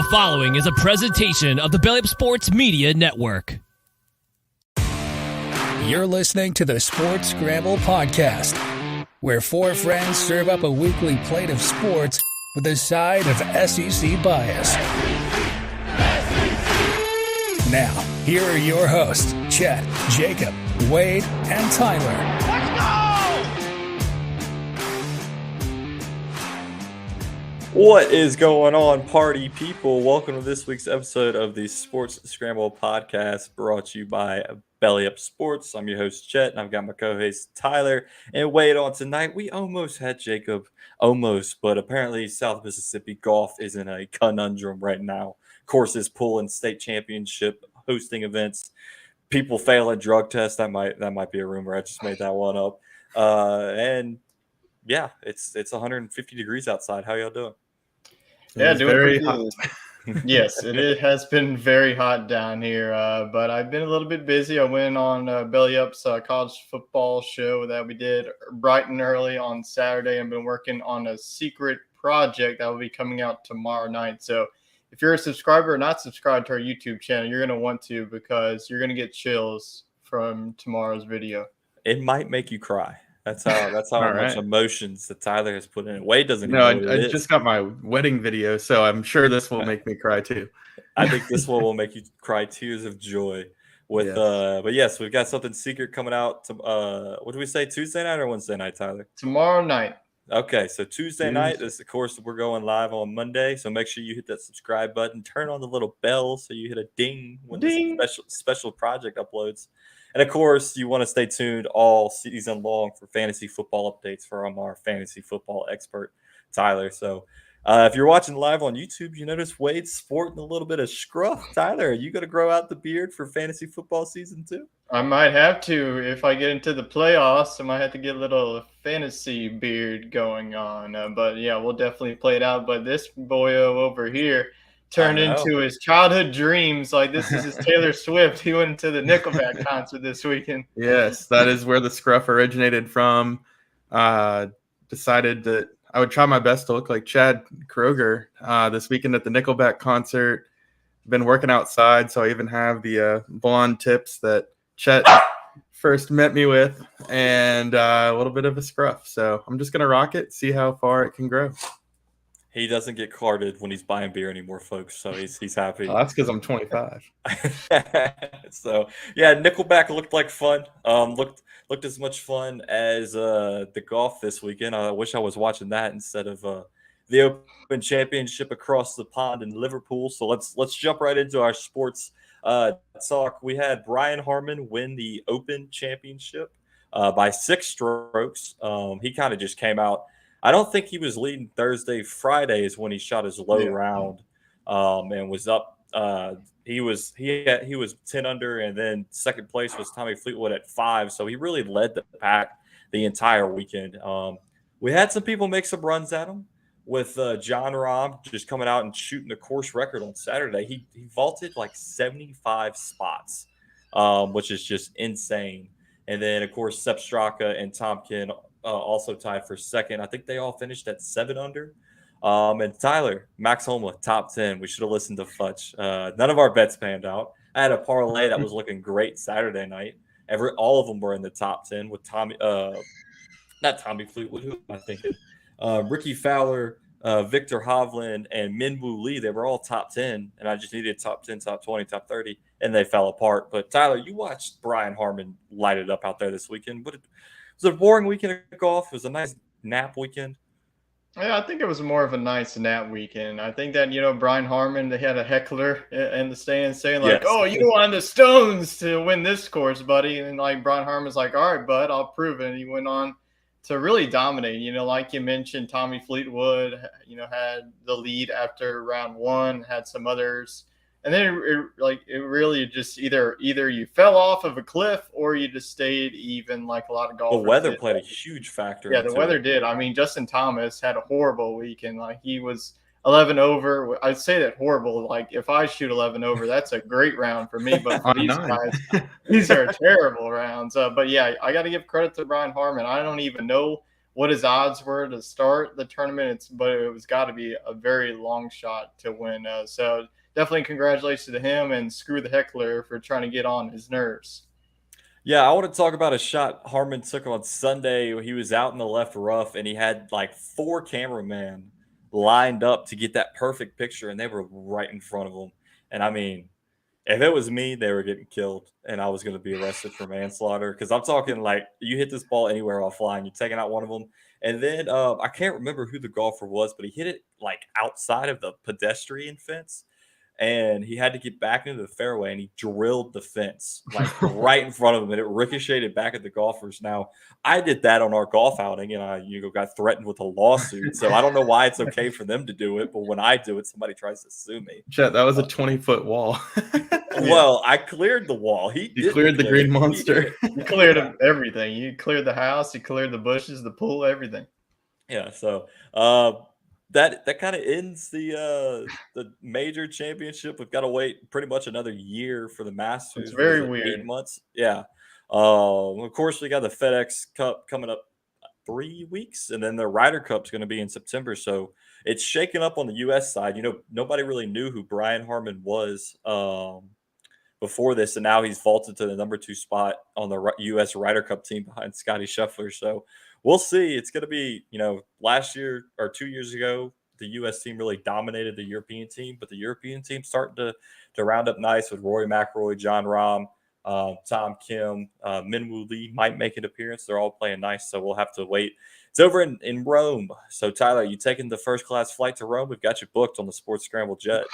The following is a presentation of the Belly Up Sports Media Network. You're listening to the Sports Scramble podcast, where four friends serve up a weekly plate of sports with a side of SEC bias. Now, here are your hosts, Chet, Jacob, Wade, and Tyler. Let's go! What is going on, party people? Welcome to this week's episode of the Sports Scramble podcast, brought to you by Belly Up Sports. I'm your host, Chet, and I've got my co-host, Tyler. And Wade, on tonight, we almost had Jacob, but apparently South Mississippi golf is in a conundrum right now. Courses pulling state championship hosting events. People fail at drug tests. That might be a rumor. I just made that one up. And yeah, it's 150 degrees outside. How y'all doing? Yeah, doing very hot. Yes, it has been very hot down here, but I've been a little bit busy. I went on Belly Up's college football show that we did bright and early on Saturday. I've been working on a secret project that will be coming out tomorrow night. So if you're a subscriber or not subscribed to our YouTube channel, you're going to want to, because you're going to get chills from tomorrow's video. It might make you cry. That's how much emotions that Tyler has put in it. Wade doesn't even know what I just got my wedding video, so I'm sure this will make me cry too. I think this one will make you cry tears of joy. But yes, we've got something secret coming out. What do we say, Tuesday night or Wednesday night, Tyler? Tomorrow night. Okay, so Tuesday night, this, of course, we're going live on Monday. So make sure you hit that subscribe button, turn on the little bell so you hit a ding when this special project uploads. And, of course, you want to stay tuned all season long for fantasy football updates from our fantasy football expert, Tyler. So if you're watching live on YouTube, you notice Wade's sporting a little bit of scruff. Tyler, are you going to grow out the beard for fantasy football season 2? I might have to. If I get into the playoffs, I might have to get a little fantasy beard going on. But, yeah, we'll definitely play it out. But this boyo over here turned into his childhood dreams. Like, this is his Taylor Swift. He went into the Nickelback concert this weekend. Yes, that is where the scruff originated from. Decided that I would try my best to look like Chad Kroger this weekend at the Nickelback concert. Been working outside, so I even have the blonde tips that Chet first met me with, and a little bit of a scruff. So I'm just going to rock it, see how far it can grow. He doesn't get carded when he's buying beer anymore, folks. So he's happy. Oh, that's because I'm 25. So yeah, Nickelback looked like fun. Looked as much fun as the golf this weekend. I wish I was watching that instead of the Open Championship across the pond in Liverpool. So let's jump right into our sports talk. We had Brian Harmon win the Open Championship by 6 strokes. He kind of just came out. I don't think he was leading Thursday. Friday is when he shot his low round and was up. He was 10 under, and then second place was Tommy Fleetwood at 5. So he really led the pack the entire weekend. We had some people make some runs at him, with John Rahm just coming out and shooting the course record on Saturday. He vaulted like 75 spots, which is just insane. And then, of course, Sepp Straka and Tom Kim also tied for second. I think they all finished at 7 under. And Tyler, Max Homa, top 10. We should have listened to Futch. None of our bets panned out. I had a parlay that was looking great Saturday night. All of them were in the top 10 with not Tommy Fleetwood, who am I thinking? Ricky Fowler, Victor Hovland, and Minwoo Lee. They were all top 10, and I just needed top 10, top 20, top 30, and they fell apart. But Tyler, you watched Brian Harmon light it up out there this weekend. Was it a boring weekend of golf? It was a nice nap weekend. Yeah, I think it was more of a nice nap weekend. I think that, Brian Harmon, they had a heckler in the stands saying, like, "Oh, you wanted the Stones to win this course, buddy." And, like, Brian Harmon's like, "All right, bud, I'll prove it." And he went on to really dominate. Like you mentioned, Tommy Fleetwood, had the lead after round 1, had some others. And then it really just either you fell off of a cliff or you just stayed even, like a lot of golfers. The weather played a huge factor. Yeah, the weather did. I mean, Justin Thomas had a horrible weekend. Like, he was 11 over. I'd say that horrible. Like, if I shoot 11 over, that's a great round for me. But for these guys, these are terrible rounds. But yeah, I got to give credit to Brian Harmon. I don't even know what his odds were to start the tournament. But it was got to be a very long shot to win. So definitely congratulations to him, and screw the heckler for trying to get on his nerves. Yeah, I want to talk about a shot Harmon took on Sunday. He was out in the left rough, and he had like 4 cameramen lined up to get that perfect picture, and they were right in front of him. And I mean, if it was me, they were getting killed, and I was going to be arrested for manslaughter. Because I'm talking like you hit this ball anywhere while flying, you're taking out one of them. And then I can't remember who the golfer was, but he hit it like outside of the pedestrian fence, and he had to get back into the fairway, and he drilled the fence like right in front of him, and it ricocheted back at the golfers. Now, I did that on our golf outing, and I got threatened with a lawsuit. So I don't know why it's okay for them to do it, but when I do it, somebody tries to sue me. Chet, that was a 20-foot wall. Well, I cleared the wall. You cleared the green monster. You cleared everything. You cleared the house. You cleared the bushes, the pool, everything. Yeah. So that kind of ends the major championship. We've got to wait pretty much another year for the Masters. It's very weird. weird. 8 months. Yeah. Of course, we got the FedEx Cup coming up 3 weeks, and then the Ryder Cup's going to be in September. So it's shaken up on the U.S. side. Nobody really knew who Brian Harmon was before this, and now he's vaulted to the number 2 spot on the U.S. Ryder Cup team behind Scotty Scheffler. So we'll see. It's going to be, last year or 2 years ago, the U.S. team really dominated the European team, but the European team starting to round up nice with Rory McIlroy, John Rahm, Tom Kim, Minwoo Lee might make an appearance. They're all playing nice, so we'll have to wait. It's over in Rome. So, Tyler, you taking the first-class flight to Rome? We've got you booked on the Sports Scramble jet.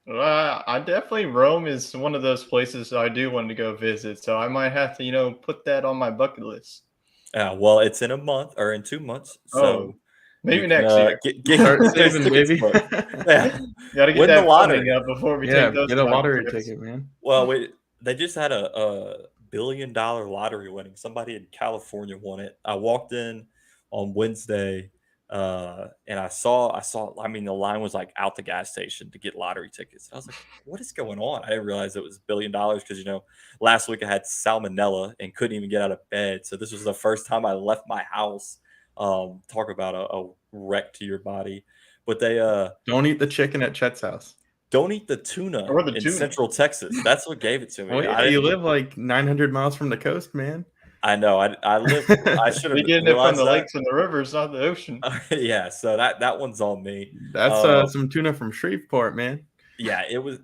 I definitely, Rome is one of those places I do want to go visit, so I might have to, put that on my bucket list. Well, it's in a month or in 2 months, so maybe next year. Start saving, baby. Yeah, Got to get that lottery up before we take those. Get a lottery ticket, man. Well, they just had a $1 billion lottery winning. Somebody in California won it. I walked in on Wednesday. And I saw, the line was like out the gas station to get lottery tickets. I was like, what is going on? I didn't realize it was $1 billion because, last week I had salmonella and couldn't even get out of bed. So this was the first time I left my house. Talk about a wreck to your body. But they don't eat the chicken at Chet's house. Don't eat the tuna in Central Texas. That's what gave it to me. You live like 900 miles from the coast, man. I know. I live. I should have getting it from the lakes and the rivers, not the ocean. Yeah, so that one's on me. That's some tuna from Shreveport, man. Yeah, it was.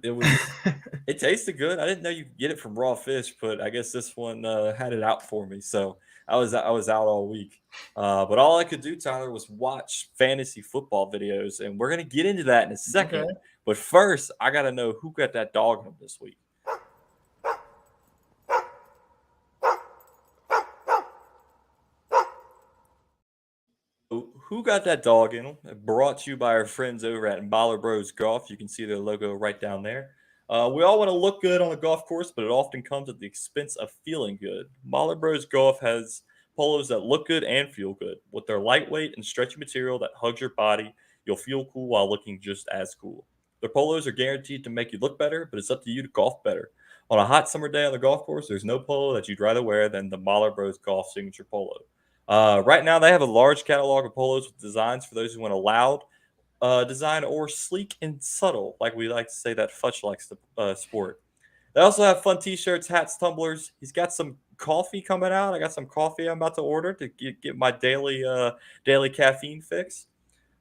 It tasted good. I didn't know you could get it from raw fish, but I guess this one had it out for me. So I was out all week. But all I could do, Tyler, was watch fantasy football videos, and we're gonna get into that in a second. Okay. But first, I got to know who got that dog in this week. Who got that dog in them? Brought to you by our friends over at Baller Bros Golf. You can see their logo right down there. We all want to look good on the golf course, but it often comes at the expense of feeling good. Baller Bros Golf has polos that look good and feel good. With their lightweight and stretchy material that hugs your body, you'll feel cool while looking just as cool. Their polos are guaranteed to make you look better, but it's up to you to golf better. On a hot summer day on the golf course, there's no polo that you'd rather wear than the Baller Bros Golf Signature Polo. Right now, they have a large catalog of polos with designs for those who want a loud design or sleek and subtle, like we like to say that Futch likes to sport. They also have fun T-shirts, hats, tumblers. He's got some coffee coming out. I got some coffee I'm about to order to get my daily caffeine fix.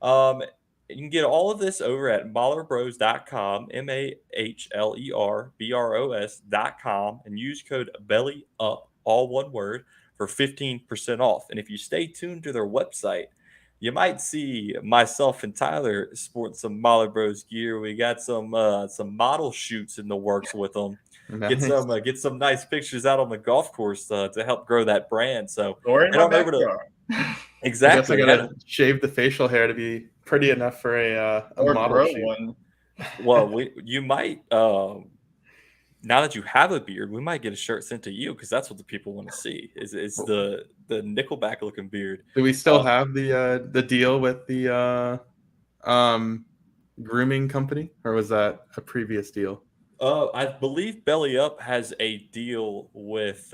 You can get all of this over at ballerbros.com, MAHLERBROS.com, and use code BELLYUP, all one word, for 15% off. And if you stay tuned to their website, you might see myself and Tyler sporting some Baller Bros gear. We got some model shoots in the works with them. Nice. Get some nice pictures out on the golf course to help grow that brand. So or in my backyard. Exactly. I guess I gotta shave the facial hair to be pretty enough for a model shoot. One. Well, you might. Now that you have a beard, we might get a shirt sent to you because that's what the people want to see. Is the Nickelback looking beard? Do we still have the deal with the grooming company, or was that a previous deal? I believe Belly Up has a deal with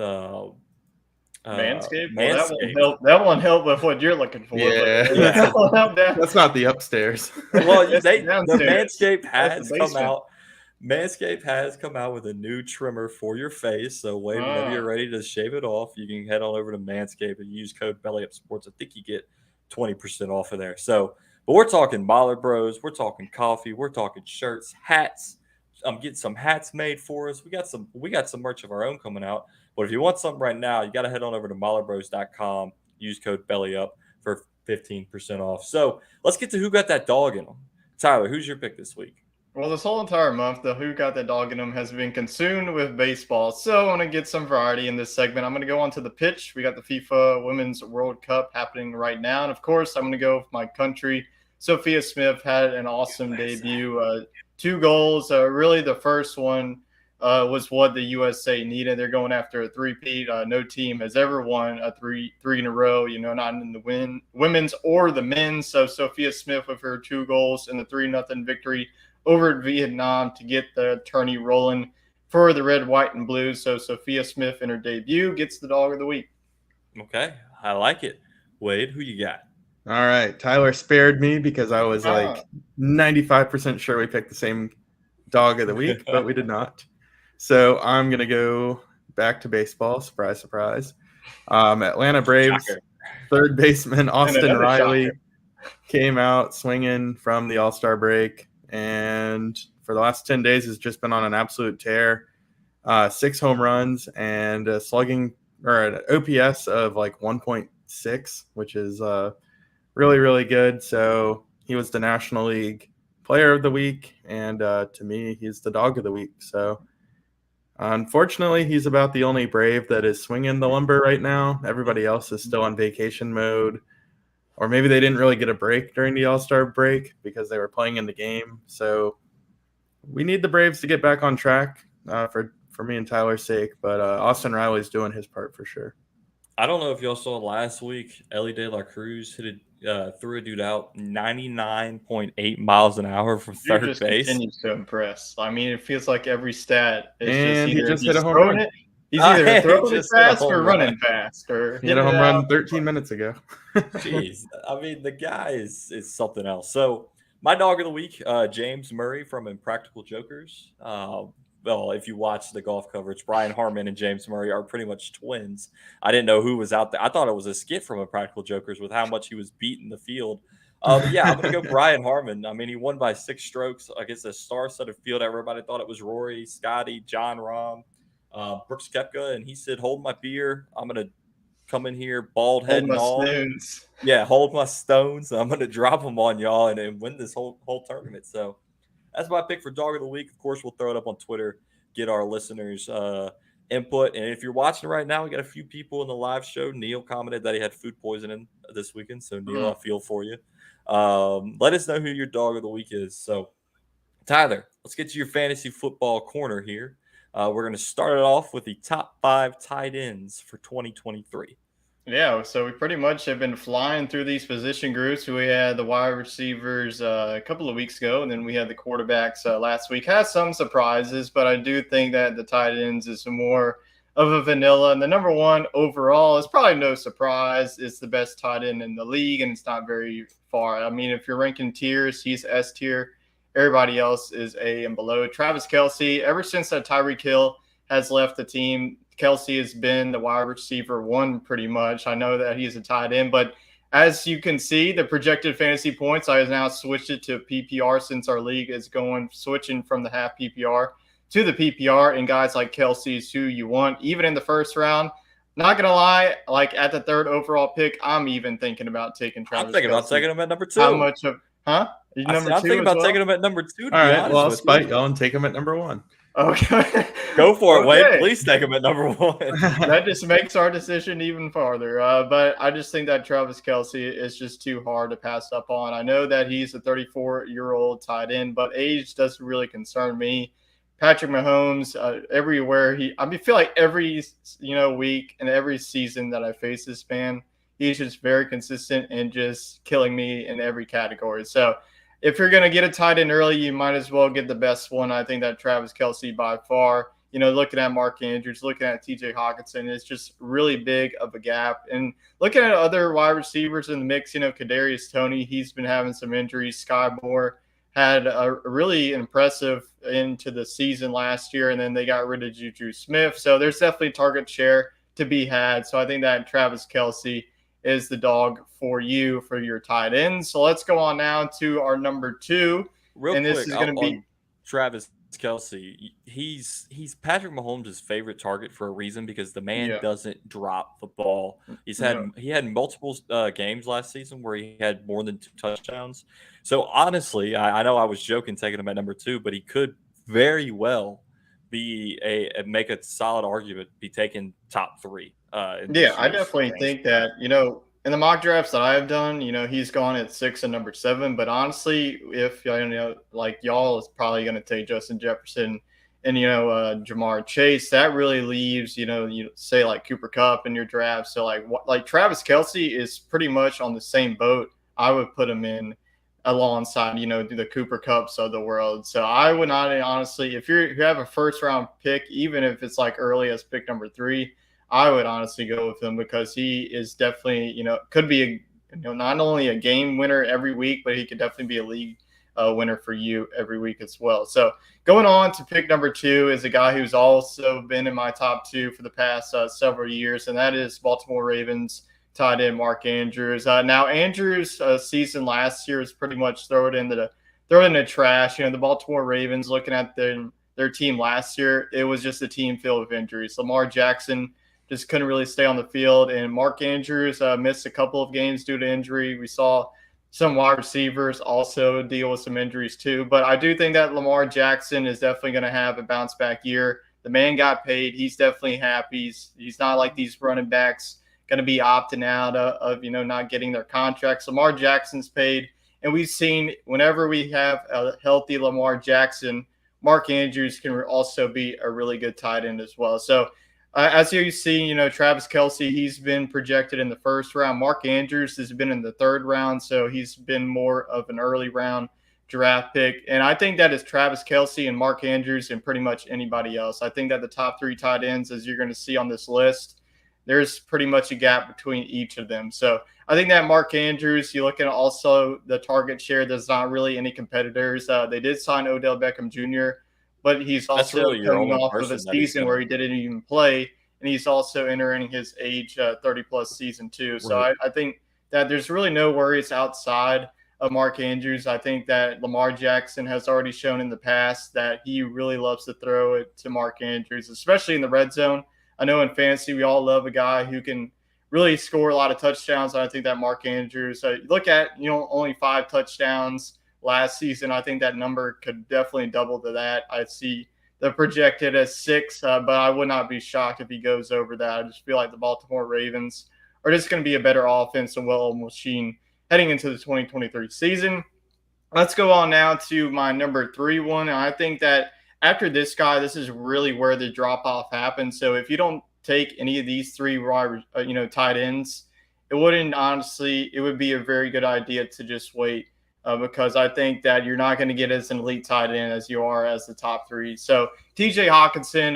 Manscaped? Well, Manscaped. that won't help with what you're looking for. Yeah. But, Yeah. that won't help that. That's not the upstairs. Well, That's the downstairs. Manscaped That's has the come basement. out. Manscaped has come out with a new trimmer for your face. So Wade, whenever you're ready to shave it off, you can head on over to Manscaped and use code BellyUpSports. I think you get 20% off of there. So, but we're talking Baller Bros, we're talking coffee, we're talking shirts, hats. I'm getting some hats made for us. We got some merch of our own coming out. But if you want something right now, you got to head on over to ballerbros.com. Use code BellyUp for 15% off. So let's get to who got that dog in them. Tyler, who's your pick this week? Well, this whole entire month, the Who Got That Dog in Them has been consumed with baseball. So I want to get some variety in this segment. I'm going to go on to the pitch. We got the FIFA Women's World Cup happening right now. And, of course, I'm going to go with my country. Sophia Smith had an awesome debut. 2 goals. Really, the first one was what the USA needed. They're going after a three-peat. No team has ever won a three in a row, not in the women's or the men's. So Sophia Smith with her 2 goals in the 3-0 victory over Vietnam to get the tourney rolling for the red, white, and blue. So Sophia Smith in her debut gets the dog of the week. Okay, I like it. Wade, who you got? All right. Tyler spared me because I was like 95% sure we picked the same dog of the week, but we did not. So I'm going to go back to baseball. Surprise, surprise. Atlanta Braves Shocker. third baseman Austin another Riley shocker. came out swinging from the All-Star break, and for the last 10 days has just been on an absolute tear. 6 home runs and a slugging or an OPS of like 1.6, which is really, really good. So he was the National League Player of the Week, and to me, he's the Dog of the Week. So unfortunately, he's about the only Brave that is swinging the lumber right now. Everybody else is still on vacation mode, or maybe they didn't really get a break during the All-Star break because they were playing in the game. So we need the Braves to get back on track for me and Tyler's sake, but Austin Riley's doing his part for sure. I don't know if y'all saw last week, Ellie De La Cruz threw a dude out 99.8 miles an hour from third just base. Continues to impress. I mean, it feels like every stat is And he just either just hit a home throwing run. it. He's either He throwing it just hit a fast home or run. running fast. Or He had a home hitting it run out. 13 minutes ago. Jeez, I mean, the guy is something else. So my dog of the week, James Murray from Impractical Jokers. Well, if you watch the golf coverage, Brian Harmon and James Murray are pretty much twins. I didn't know who was out there. I thought it was a skit from Impractical Jokers with how much he was beating the field. But yeah, I'm going to go Brian Harmon. I mean, he won by 6 strokes against a star-studded field. Everybody thought it was Rory, Scotty, John Rahm, Brooks Koepka, and he said, "Hold my beer. I'm going to come in here, bald head and all. Stones. Yeah, hold my stones. I'm going to drop them on y'all and win this whole tournament." So that's my pick for Dog of the Week. Of course, we'll throw it up on Twitter, get our listeners' input. And if you're watching right now, we got a few people in the live show. Neil commented that he had food poisoning this weekend. So, Neil, I feel for you. Let us know who your Dog of the Week is. So, Tyler, let's get to your fantasy football corner here. We're going to start it off with the top 5 tight ends for 2023. Yeah, so we pretty much have been flying through these position groups. We had the wide receivers a couple of weeks ago, and then we had the quarterbacks last week. Had some surprises, but I do think that the tight ends is more of a vanilla. And the number 1 overall is probably no surprise. It's the best tight end in the league, and it's not very far. I mean, if you're ranking tiers, he's S tier. Everybody else is A and below. Travis Kelce, ever since that Tyreek Hill has left the team, Kelce has been the wide receiver 1 pretty much. I know that he's a tight end, but as you can see, the projected fantasy points, I have now switched it to PPR since our league is switching from the half PPR to the PPR, and guys like Kelce is who you want, even in the first round. Not going to lie, like at the 3rd overall pick, I'm even thinking about taking Travis I'm thinking about Kelce. taking him at number 2. How much of, huh? I'm thinking about taking him at number 2. All right, well, I'll spite y'all and take him at number 1. Okay. Go for it, Okay. Wade. Please take him at number 1. That just makes our decision even farther. But I just think that Travis Kelce is just too hard to pass up on. I know that he's a 34-year-old tight end, but age doesn't really concern me. Patrick Mahomes, everywhere I feel like every week and every season that I face this man, he's just very consistent and just killing me in every category. So if you're going to get a tight end early, you might as well get the best one. I think that Travis Kelce by far, looking at Mark Andrews, looking at TJ Hawkinson, it's just really big of a gap. And looking at other wide receivers in the mix, Kadarius Toney, he's been having some injuries. Sky Moore had a really impressive into the season last year, and then they got rid of Juju Smith. So there's definitely target share to be had. So I think that Travis Kelce is the dog for you for your tight ends. So let's go on now to our number 2. Real and quick, this is going to be Travis Kelce. He's Patrick Mahomes' favorite target for a reason, because the man doesn't drop the ball. He had multiple games last season where he had more than 2 touchdowns. So honestly, I know I was joking taking him at number 2, but he could very well be make a solid argument, be taken top 3. I definitely think that, in the mock drafts that I've done, he's gone at 6 and number 7. But honestly, if like y'all is probably going to take Justin Jefferson and Jamar Chase, that really leaves you say like Cooper Kupp in your draft. So like Travis Kelce is pretty much on the same boat. I would put him in alongside the Cooper Kupps of the world. So I would not, honestly, if you have a first round pick, even if it's like early as pick number 3, I would honestly go with him, because he is definitely, could be not only a game winner every week, but he could definitely be a league winner for you every week as well. So going on to pick number 2 is a guy who's also been in my top 2 for the past several years, and that is Baltimore Ravens tight end Mark Andrews. Now Andrews' season last year is pretty much throw it in the trash. The Baltimore Ravens, looking at their team last year, it was just a team filled with injuries. Lamar Jackson just couldn't really stay on the field, and Mark Andrews missed a couple of games due to injury. We saw some wide receivers also deal with some injuries too. But I do think that Lamar Jackson is definitely going to have a bounce back year. The man got paid. He's definitely happy. He's not like these running backs going to be opting out of not getting their contracts. Lamar Jackson's paid, and we've seen whenever we have a healthy Lamar Jackson, Mark Andrews can also be a really good tight end as well. So as you see, Travis Kelce, he's been projected in the first round. Mark Andrews has been in the 3rd round, so he's been more of an early round draft pick. And I think that is Travis Kelce and Mark Andrews and pretty much anybody else. I think that the top 3 tight ends, as you're going to see on this list, there's pretty much a gap between each of them. So I think that Mark Andrews, you look at also the target share, there's not really any competitors. They did sign Odell Beckham Jr., but he's also really coming off of a season where he didn't even play, and he's also entering his age 30-plus season too. Right. So I think that there's really no worries outside of Mark Andrews. I think that Lamar Jackson has already shown in the past that he really loves to throw it to Mark Andrews, especially in the red zone. I know in fantasy we all love a guy who can really score a lot of touchdowns. And I think that Mark Andrews, look at only 5 touchdowns last season. I think that number could definitely double to that. I see the projected as 6, but I would not be shocked if he goes over that. I just feel like the Baltimore Ravens are just going to be a better offense and well-oiled machine heading into the 2023 season. Let's go on now to my number 3 one. And I think that after this guy, this is really where the drop-off happens. So if you don't take any of these 3 tight ends, it would be a very good idea to just wait. Because I think that you're not going to get as an elite tight end as you are as the top 3. So TJ Hawkinson,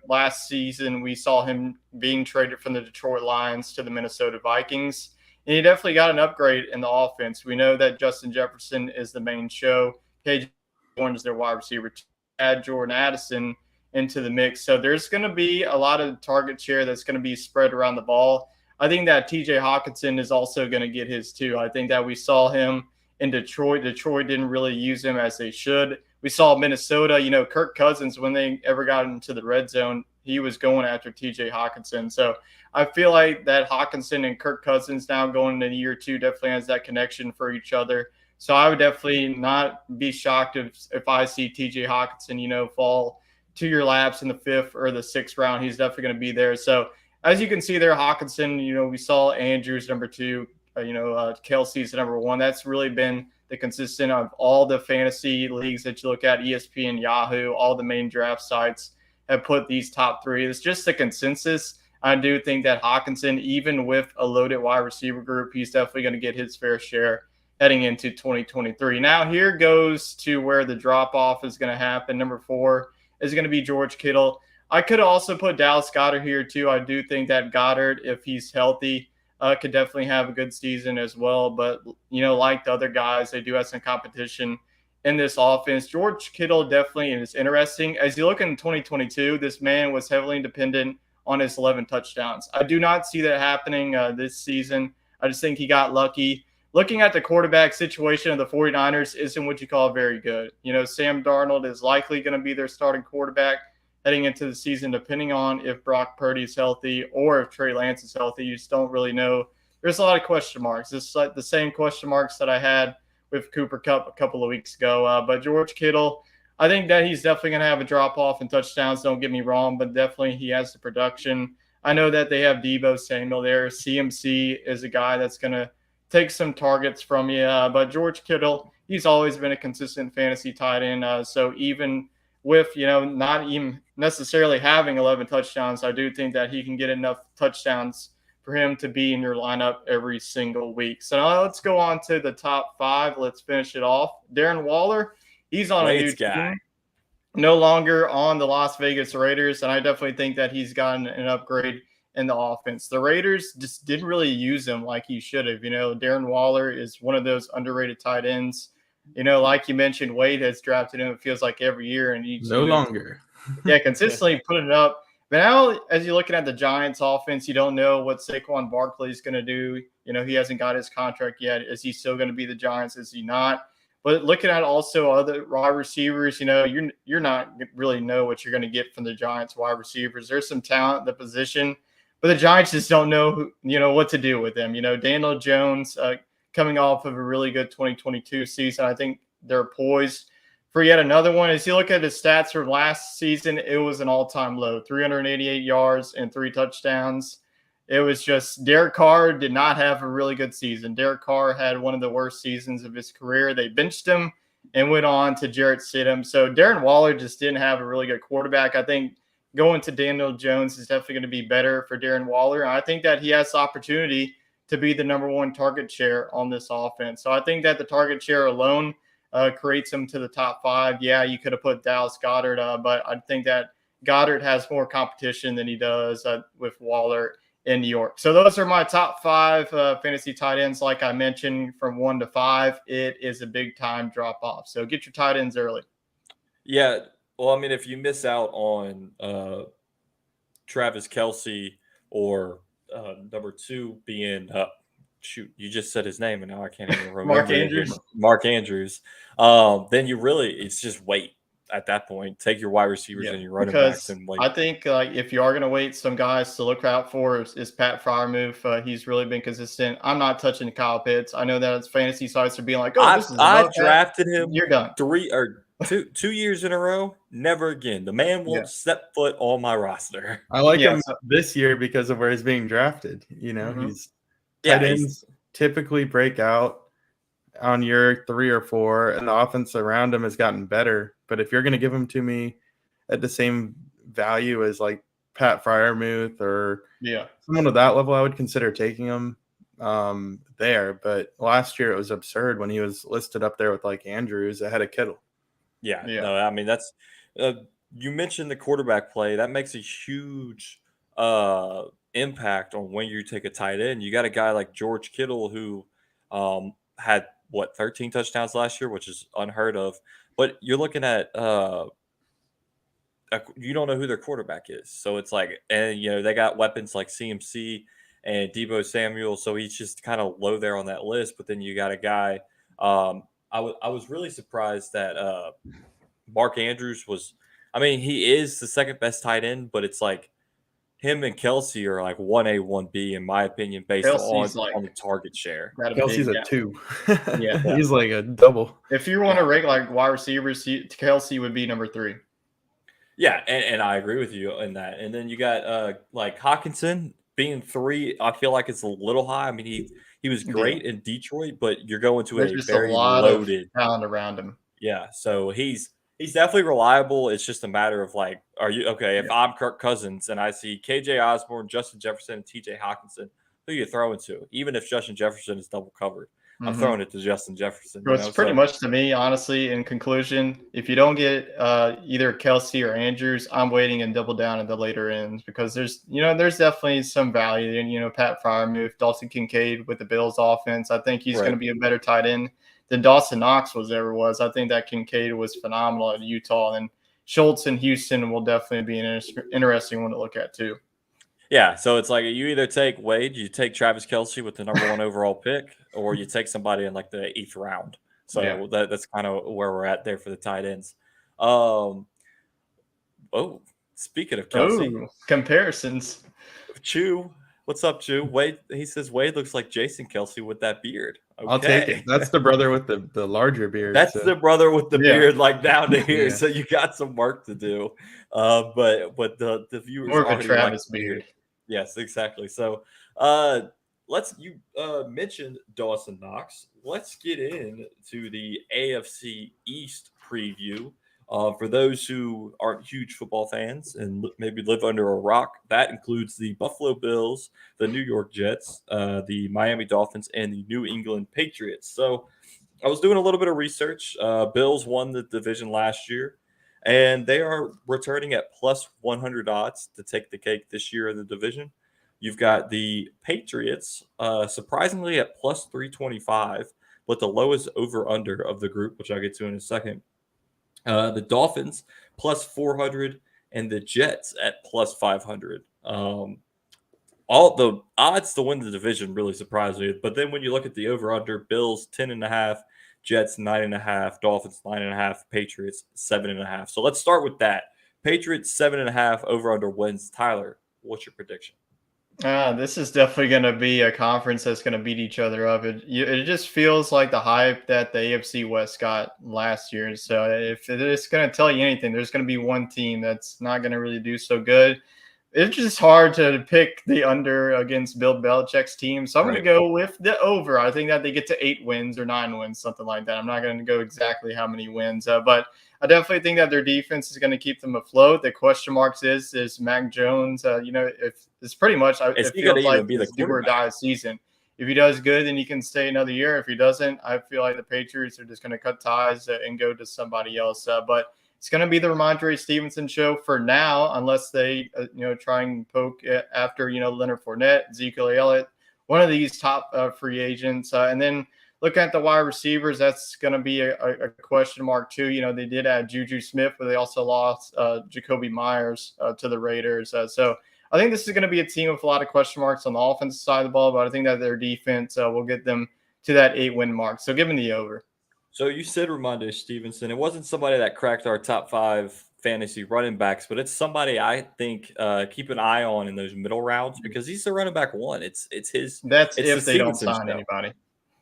last season we saw him being traded from the Detroit Lions to the Minnesota Vikings, and he definitely got an upgrade in the offense. We know that Justin Jefferson is the main show. KJ Warren is their wide receiver. Add Jordan Addison into the mix. So there's going to be a lot of target share that's going to be spread around the ball. I think that TJ Hawkinson is also going to get his too. I think that we saw him in Detroit. Detroit didn't really use him as they should. We saw Minnesota, Kirk Cousins, when they ever got into the red zone, he was going after TJ Hawkinson. So I feel like that Hawkinson and Kirk Cousins now going into year 2 definitely has that connection for each other. So I would definitely not be shocked if I see TJ Hawkinson, fall to your laps in the 5th or the 6th round. He's definitely going to be there. So as you can see there, Hawkinson, we saw Andrews number 2, Kelce's number 1. That's really been the consistent of all the fantasy leagues that you look at, ESPN, Yahoo, all the main draft sites have put these top 3. It's just the consensus. I do think that Hawkinson, even with a loaded wide receiver group, he's definitely going to get his fair share heading into 2023. Now here goes to where the drop-off is going to happen. Number 4 is going to be George Kittle. I could also put Dallas Goedert here too. I do think that Goddard, if he's healthy, could definitely have a good season as well. But, like the other guys, they do have some competition in this offense. George Kittle definitely is interesting. As you look in 2022, this man was heavily dependent on his 11 touchdowns. I do not see that happening this season. I just think he got lucky. Looking at the quarterback situation of the 49ers isn't what you call very good. Sam Darnold is likely going to be their starting quarterback heading into the season, depending on if Brock Purdy is healthy or if Trey Lance is healthy. You just don't really know. There's a lot of question marks. It's like the same question marks that I had with Cooper Kupp a couple of weeks ago. But George Kittle, I think that he's definitely going to have a drop-off in touchdowns. Don't get me wrong, but definitely he has the production. I know that they have Deebo Samuel there. CMC is a guy that's going to take some targets from you. But George Kittle, he's always been a consistent fantasy tight end. So even with, not even necessarily having 11 touchdowns, I do think that he can get enough touchdowns for him to be in your lineup every single week. So now let's go on to the top 5. Let's finish it off. Darren Waller, he's on a new team, no longer on the Las Vegas Raiders, and I definitely think that he's gotten an upgrade in the offense. The Raiders just didn't really use him like he should have. Darren Waller is one of those underrated tight ends. Like you mentioned, Wade has drafted him, it feels like every year. And he's no longer. Consistently putting it up. But now, as you're looking at the Giants offense, you don't know what Saquon Barkley is going to do. He hasn't got his contract yet. Is he still going to be the Giants? Is he not? But looking at also other wide receivers, you're not really know what you're going to get from the Giants wide receivers. There's some talent at the position, but the Giants just don't know what to do with them. Daniel Jones coming off of a really good 2022 season. I think they're poised for yet another one. As you look at his stats from last season, it was an all-time low, 388 yards and 3 touchdowns. It was just Derek Carr did not have a really good season. Derek Carr had one of the worst seasons of his career. They benched him and went on to Jarrett Stidham. So Darren Waller just didn't have a really good quarterback. I think going to Daniel Jones is definitely going to be better for Darren Waller. And I think that he has the opportunity to be the number 1 target share on this offense. So I think that the target share alone creates him to the top 5. Yeah, you could have put Dallas Goedert, but I think that Goddard has more competition than he does with Waller in New York. So those are my top 5 fantasy tight ends. Like I mentioned, from 1 to 5, it is a big time drop off. So get your tight ends early. Yeah. Well, if you miss out on Travis Kelce or number 2 being you just said his name and now I can't even remember. Mark Andrews. Then it's just wait. At that point, take your wide receivers and your running backs and wait. I think if you are going to wait, some guys to look out for is Pat Freiermuth. He's really been consistent. I'm not touching Kyle Pitts. I know that it's fantasy sites are being like, I drafted him. You're done. 2 years in a row. Never again. The man won't step foot on my roster. I like him this year because of where he's being drafted. He's tight ends typically break out on year 3 or 4, and the offense around him has gotten better. But if you're going to give him to me at the same value as like Pat Freiermuth or someone of that level, I would consider taking him there. But last year it was absurd when he was listed up there with like Andrews ahead of Kittle. Yeah. No, that's you mentioned the quarterback play. That makes a huge impact on when you take a tight end. You got a guy like George Kittle who had 13 touchdowns last year, which is unheard of. But you're looking at you don't know who their quarterback is. So it's like, and they got weapons like CMC and Deebo Samuel. So he's just kind of low there on that list. But then you got a guy. I was really surprised that Mark Andrews was. He is the second best tight end, but it's like him and Kelce are like 1A, 1B, in my opinion, based on the target share. Kelce's a 2. He's like a double. If you want to rank like wide receivers, Kelce would be number 3. Yeah, and I agree with you in that. And then you got like Hawkinson being 3. I feel like it's a little high. He was great in Detroit, but you're going to a very loaded talent around him. Yeah, so he's definitely reliable. It's just a matter of like, are you okay? If I'm Kirk Cousins and I see KJ Osborne, Justin Jefferson, and TJ Hawkinson, who you throwing to? Even if Justin Jefferson is double covered, I'm throwing it to Justin Jefferson. It's pretty much to me, honestly, in conclusion, if you don't get either Kelsey or Andrews, I'm waiting and double down at the later ends because there's definitely some value in, Pat Freiermuth, Dalton Kincaid with the Bills offense. I think he's going to be a better tight end than Dawson Knox was. I think that Kincaid was phenomenal at Utah, and Schultz in Houston will definitely be an interesting one to look at too. Yeah, so it's like you either take Wade, you take Travis Kelce with the number 1 overall pick, or you take somebody in like the 8th round. So that's kind of where we're at there for the tight ends. Speaking of Kelce, comparisons. Chew, what's up, Chew? Wade, he says Wade looks like Jason Kelce with that beard. Okay. I'll take it. That's the brother with the larger beard. That's the brother with the beard, like down to here. Yeah. So you got some work to do. But the viewers more of a Travis beard. Yes, exactly. So you mentioned Dawson Knox. Let's get into the AFC East preview. For those who aren't huge football fans and maybe live under a rock, that includes the Buffalo Bills, the New York Jets, the Miami Dolphins, and the New England Patriots. So I was doing a little bit of research. Bills won the division last year, and they are returning at plus 100 odds to take the cake this year in the division. You've got the Patriots, surprisingly at plus 325, but the lowest over-under of the group, which I'll get to in a second. The Dolphins plus 400 and the Jets at plus 500. All the odds to win the division really surprised me. But then when you look at the over-under, Bills 10.5, Jets 9.5, Dolphins 9.5, Patriots 7.5. So let's start with that. Patriots 7.5 over-under wins. Tyler, what's your prediction? This is definitely going to be a conference that's going to beat each other up. It just feels like the hype that the AFC West got last year. So if it's going to tell you anything, there's going to be one team that's not going to really do so good. It's just hard to pick the under against Bill Belichick's team. So I'm going to go with the over. I think that they get to 8 wins or 9 wins, something like that. I'm not going to go exactly how many wins, but I definitely think that their defense is going to keep them afloat. The question marks is Mac Jones. If it's pretty much, it feels like it's do or die season. If he does good, then he can stay another year. If he doesn't, I feel like the Patriots are just going to cut ties and go to somebody else. But it's going to be the Ramondre Stevenson show for now, unless they, try and poke after, Leonard Fournette, Ezekiel Elliott, one of these top free agents. And then looking at the wide receivers, that's going to be a question mark too. They did add Juju Smith, but they also lost Jacoby Myers to the Raiders. So I think this is going to be a team with a lot of question marks on the offensive side of the ball, but I think that their defense will get them to that 8-win mark. So give them the over. So you said Ramondre Stevenson. It wasn't somebody that cracked our top 5 fantasy running backs, but it's somebody I think keep an eye on in those middle rounds because he's the running back 1. It's his. That's it's if they don't sign anybody.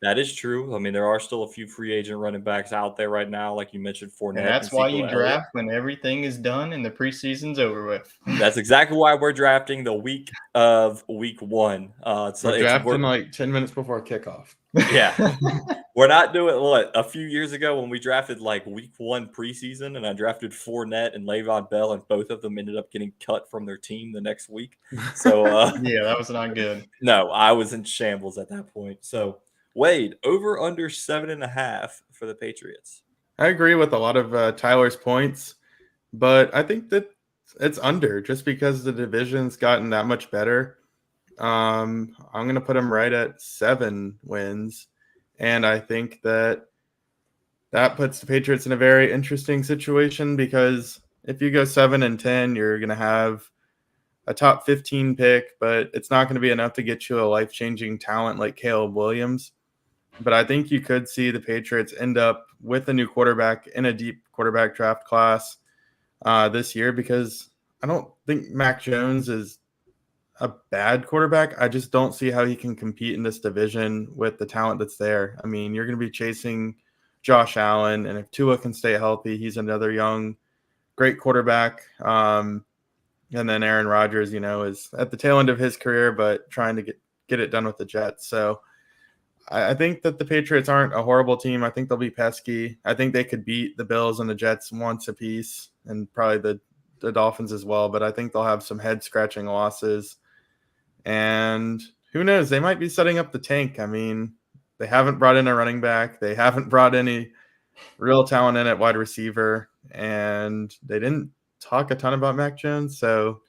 That is true. I mean, there are still a few free agent running backs out there right now, like you mentioned, Fournette. And that's why you draft when everything is done and the preseason's over with. That's exactly why we're drafting the week of week 1. So we're drafting like 10 minutes before kickoff. Yeah. We're not doing a few years ago when we drafted like week 1 preseason and I drafted Fournette and Le'Veon Bell and both of them ended up getting cut from their team the next week. So yeah, that was not good. No, I was in shambles at that point. So Wade, over under 7.5 for the Patriots. I agree with a lot of Tyler's points, but I think that it's under just because the division's gotten that much better. I'm going to put them right at 7 wins, and I think that puts the Patriots in a very interesting situation because if you go 7-10, you're going to have a top 15 pick, but it's not going to be enough to get you a life-changing talent like Caleb Williams. But I think you could see the Patriots end up with a new quarterback in a deep quarterback draft class this year because I don't think Mac Jones is a bad quarterback. I just don't see how he can compete in this division with the talent that's there. I mean, you're going to be chasing Josh Allen, and if Tua can stay healthy, he's another young, great quarterback. And then Aaron Rodgers, is at the tail end of his career, but trying to get it done with the Jets. So I think that the Patriots aren't a horrible team. I think they'll be pesky. I think they could beat the Bills and the Jets once apiece, and probably the Dolphins as well. But I think they'll have some head-scratching losses. And who knows? They might be setting up the tank. I mean, They haven't brought in a running back. They haven't brought any real talent in at wide receiver, and they didn't talk a ton about Mac Jones. So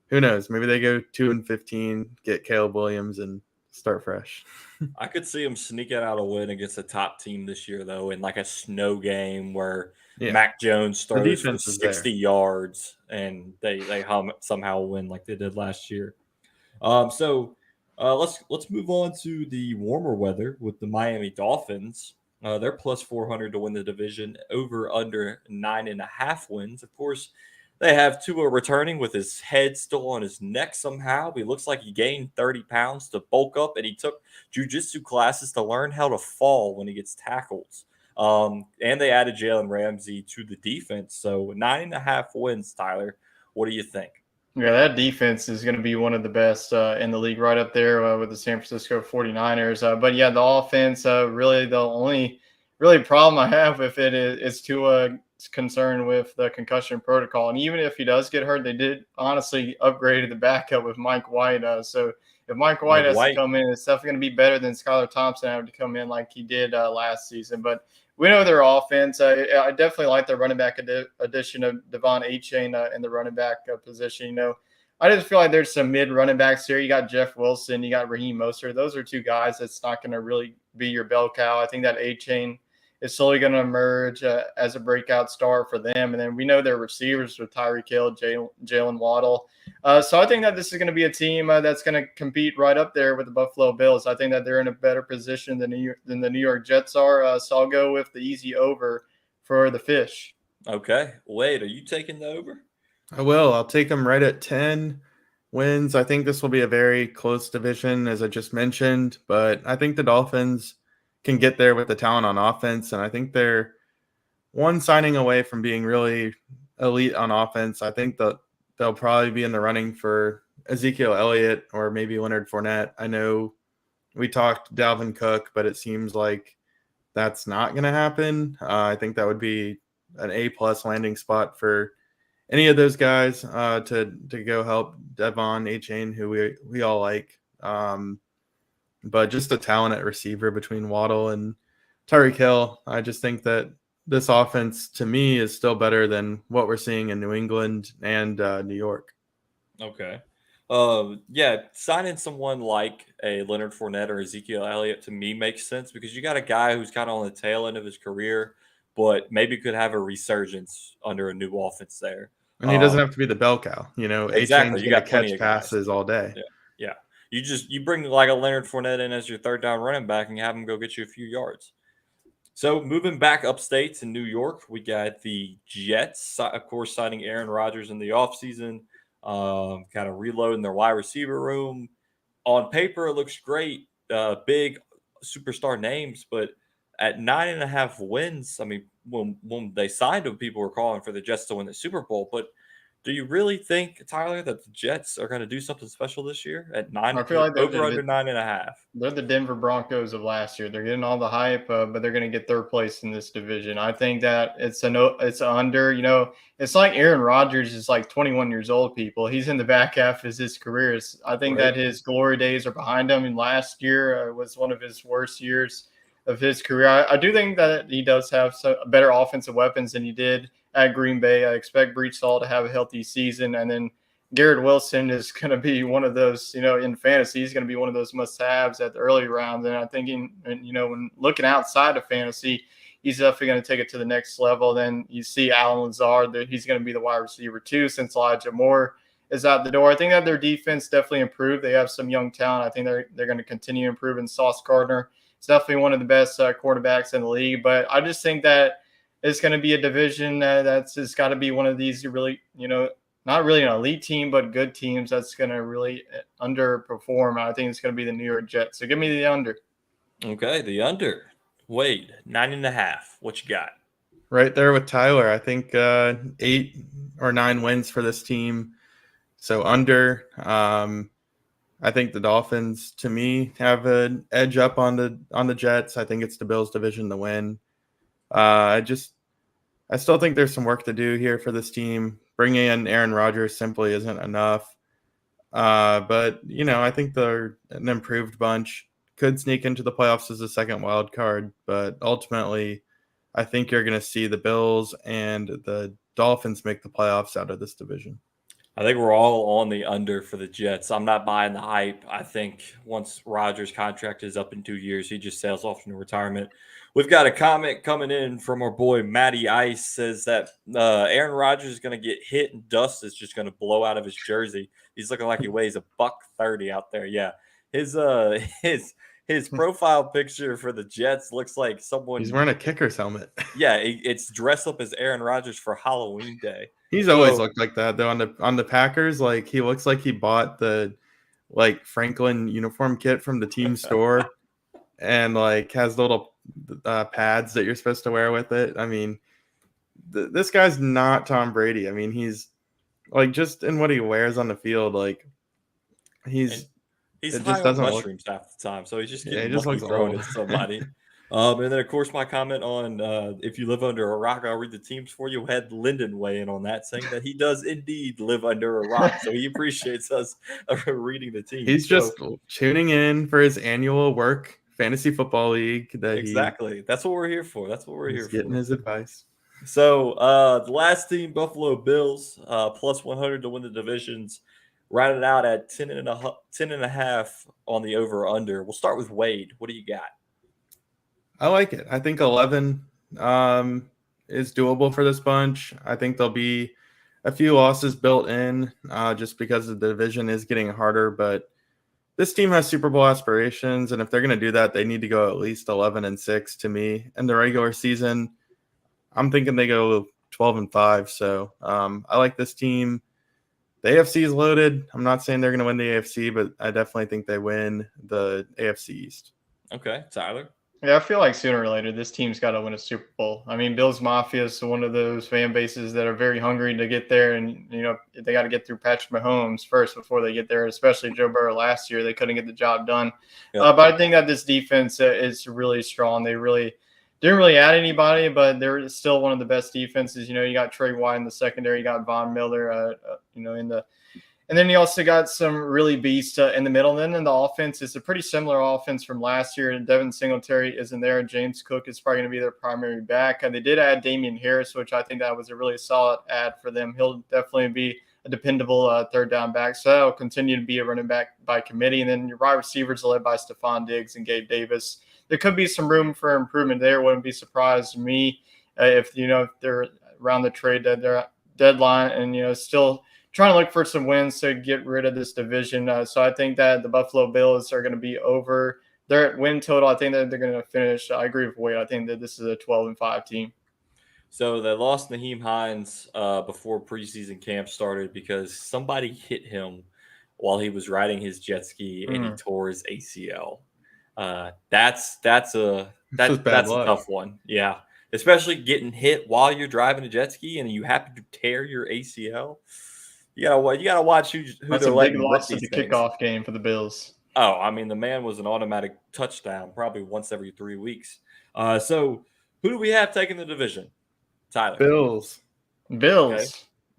who knows? Maybe they go 2-15, get Caleb Williams, and start fresh. I could see them sneaking out a win against a top team this year, though, in like a snow game where Mac Jones throws for 60 yards and they somehow win like they did last year. Let's move on to the warmer weather with the Miami Dolphins. They're plus 400 to win the division, over under 9.5 wins. Of course, they have Tua returning with his head still on his neck somehow. He looks like he gained 30 pounds to bulk up, and he took jiu-jitsu classes to learn how to fall when he gets tackled. And they added Jalen Ramsey to the defense. So 9.5 wins, Tyler. What do you think? Yeah, that defense is going to be one of the best in the league, right up there with the San Francisco 49ers. But yeah, the offense, really the only really problem I have with it is Tua concerned with the concussion protocol. And even if he does get hurt, they did honestly upgrade the backup with Mike White. So if Mike White has to come in, it's definitely going to be better than Skylar Thompson having to come in like he did last season. But we know their offense. I definitely like their running back addition of Devon Achane in the running back position. You know, I just feel like there's some mid running backs here. You got Jeff Wilson, you got Raheem Mostert. Those are two guys that's not going to really be your bell cow. I think that Achane is slowly going to emerge as a breakout star for them. And then we know their receivers with Tyreek Hill, Jalen Waddle. So I think that this is going to be a team that's going to compete right up there with the Buffalo Bills. I think that they're in a better position than the New York Jets are. So I'll go with the easy over for the Fish. Okay. Wade, are you taking the over? I will. I'll take them right at 10 wins. I think this will be a very close division, as I just mentioned. But I think the Dolphins can get there with the talent on offense, and I think they're one signing away from being really elite on offense. I think that they'll probably be in the running for Ezekiel Elliott or maybe Leonard Fournette. I know we talked Dalvin Cook, but it seems like that's not going to happen. I think that would be an A-plus landing spot for any of those guys to go help Devon Achane, who we all like. But just the talent at receiver between Waddle and Tyreek Hill, I just think that this offense, to me, is still better than what we're seeing in New England and New York. Okay. Signing someone like a Leonard Fournette or Ezekiel Elliott to me makes sense because you got a guy who's kind of on the tail end of his career, but maybe could have a resurgence under a new offense there. And he doesn't have to be the bell cow. You know, exactly. You got to catch passes all day. Yeah. You bring like a Leonard Fournette in as your third down running back and have him go get you a few yards. So moving back upstate to New York, we got the Jets, of course, signing Aaron Rodgers in the offseason, kind of reloading their wide receiver room. On paper, it looks great. Big superstar names, but at 9.5 wins, I mean, when they signed them, people were calling for the Jets to win the Super Bowl. But do you really think, Tyler, that the Jets are going to do something special this year at 9? I feel like over under 9.5. They're the Denver Broncos of last year. They're getting all the hype, but they're going to get third place in this division. I think that it's under. You know, it's like Aaron Rodgers is like 21 years old. People, he's in the back half of his career. I think that his glory days are behind him. And last year was one of his worst years of his career. I do think that he does have better offensive weapons than he did at Green Bay. I expect Breece Hall to have a healthy season. And then Garrett Wilson is going to be one of those, you know, in fantasy, he's going to be one of those must-haves at the early rounds. And I'm thinking, you know, when looking outside of fantasy, he's definitely going to take it to the next level. Then you see Alan Lazard, that he's going to be the wide receiver too, since Elijah Moore is out the door. I think that their defense definitely improved. They have some young talent. I think they're going to continue to improve. And Sauce Gardner is definitely one of the best quarterbacks in the league. But I just think that it's going to be a division that's just got to be one of these really, you know, not really an elite team, but good teams that's going to really underperform. I think it's going to be the New York Jets. So give me the under. Okay, the under. Wade, 9.5. What you got? Right there with Tyler. I think 8 or 9 wins for this team. So under. I think the Dolphins, to me, have an edge up on the Jets. I think it's the Bills division to win. I still think there's some work to do here for this team. Bringing in Aaron Rodgers simply isn't enough. But, you know, I think they're an improved bunch could sneak into the playoffs as a second wild card, but ultimately, I think you're going to see the Bills and the Dolphins make the playoffs out of this division. I think we're all on the under for the Jets. I'm not buying the hype. I think once Rodgers' contract is up in 2 years, he just sails off into retirement. We've got a comment coming in from our boy Matty Ice. Says that Aaron Rodgers is going to get hit and dust is just going to blow out of his jersey. He's looking like he weighs $130 out there. Yeah, his profile picture for the Jets looks like someone. He's wearing a kicker's helmet. Yeah, it's dressed up as Aaron Rodgers for Halloween Day. He's always looked like that though on the Packers. Like he looks like he bought the Franklin uniform kit from the team store and has little pads that you're supposed to wear with it. I mean, this guy's not Tom Brady. I mean, he's just in what he wears on the field. He's high on mushrooms half the time, so he's just getting lucky throwing at somebody. And then, of course, my comment on if you live under a rock, I'll read the teams for you. Had Lyndon weigh in on that, saying that he does indeed live under a rock, so he appreciates us reading the teams. He's just tuning in for his annual work fantasy football league. Exactly. That's what we're here for. That's what we're here for. Getting his advice. So the last team, Buffalo Bills, plus 100 to win the divisions, rounded out at 10.5 on the over/under. We'll start with Wade. What do you got? I like it. I think 11 is doable for this bunch. I think there'll be a few losses built in just because the division is getting harder. But this team has Super Bowl aspirations, and if they're going to do that, they need to go at least 11-6 to me. In the regular season, I'm thinking they go 12-5. So I like this team. The AFC is loaded. I'm not saying they're going to win the AFC, but I definitely think they win the AFC East. Okay, Tyler? Yeah, I feel like sooner or later this team's got to win a Super Bowl. I mean, Bills Mafia is one of those fan bases that are very hungry to get there, and they got to get through Patrick Mahomes first before they get there. Especially Joe Burrow last year, they couldn't get the job done. Yep. But I think that this defense is really strong. They really didn't really add anybody, but they're still one of the best defenses. You got Trey White in the secondary, you got Von Miller, and then you also got some really beasts in the middle. And then in the offense, it's a pretty similar offense from last year. And Devin Singletary isn't there. James Cook is probably going to be their primary back. And they did add Damian Harris, which I think that was a really solid add for them. He'll definitely be a dependable third down back. So that'll continue to be a running back by committee. And then your wide receivers are led by Stephon Diggs and Gabe Davis. There could be some room for improvement there. Wouldn't be surprised to me if they're around the trade deadline and, still trying to look for some wins to get rid of this division. So I think that the Buffalo Bills are going to be over their win total. I think that they're going to finish. I agree with Wade. I think that this is a 12-5 team. So they lost Naheem Hines before preseason camp started because somebody hit him while he was riding his jet ski and he tore his ACL. That's a tough one. Yeah. Especially getting hit while you're driving a jet ski and you happen to tear your ACL. You gotta watch who they're letting loss to the kickoff game for the Bills. Oh, I mean, the man was an automatic touchdown probably once every 3 weeks. So who do we have taking the division? Tyler. Bills. Okay.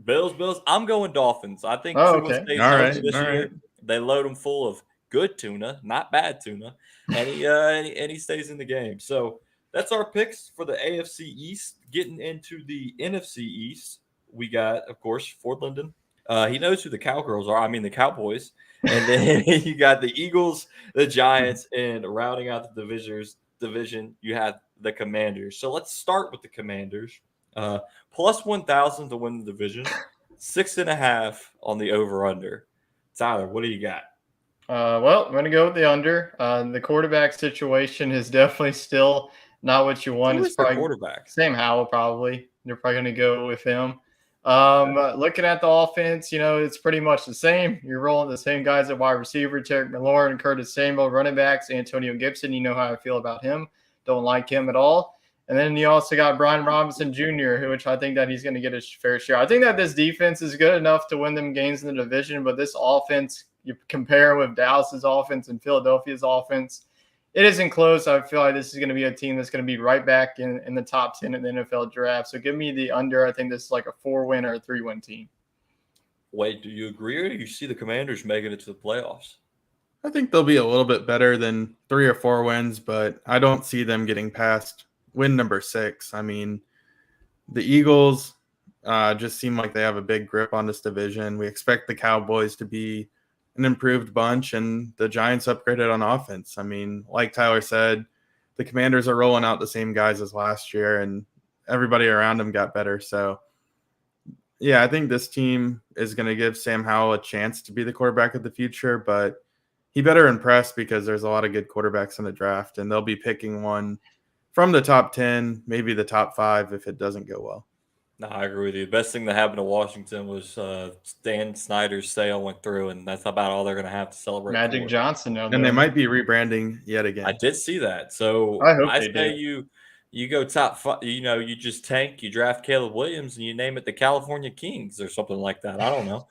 Bills. I'm going Dolphins. I think Tua stays healthy this year. They load him full of good tuna, not bad tuna, and he stays in the game. So that's our picks for the AFC East. Getting into the NFC East, we got, of course, Ford Linden. He knows who the Cowgirls are. I mean, the Cowboys. And then you got the Eagles, the Giants, and rounding out the division, you have the Commanders. So let's start with the Commanders. Plus 1,000 to win the division, 6.5 on the over/under. Tyler, what do you got? Well, I'm going to go with the under. The quarterback situation is definitely still not what you want. Who is the quarterback? Sam Howell, probably. They're probably going to go with him. Looking at the offense, it's pretty much the same. You're rolling the same guys at wide receiver, Tarek McLaurin, Curtis Samuel, running backs, Antonio Gibson. You know how I feel about him. Don't like him at all. And then you also got Brian Robinson Jr., which I think that he's going to get his fair share. I think that this defense is good enough to win them games in the division, but this offense, you compare with Dallas's offense and Philadelphia's offense, it isn't close. I feel like this is going to be a team that's going to be right back in the top 10 in the NFL draft. So give me the under. I think this is like a 4-win or a 3-win team. Wait, do you agree or do you see the Commanders making it to the playoffs? I think they'll be a little bit better than 3 or 4 wins, but I don't see them getting past win number 6. I mean, the Eagles just seem like they have a big grip on this division. We expect the Cowboys to be an improved bunch, and the Giants upgraded on offense. I mean, like Tyler said, the Commanders are rolling out the same guys as last year, and everybody around them got better. So, yeah, I think this team is going to give Sam Howell a chance to be the quarterback of the future, but he better impress because there's a lot of good quarterbacks in the draft, and they'll be picking one from the top 10, maybe the top 5 if it doesn't go well. No, I agree with you. The best thing that happened to Washington was Dan Snyder's sale went through, and that's about all they're going to have to celebrate. Magic Johnson. And they might be rebranding yet again. I did see that. So I hope I they say do. you go top 5. You just tank. You draft Caleb Williams, and you name it the California Kings or something like that. I don't know.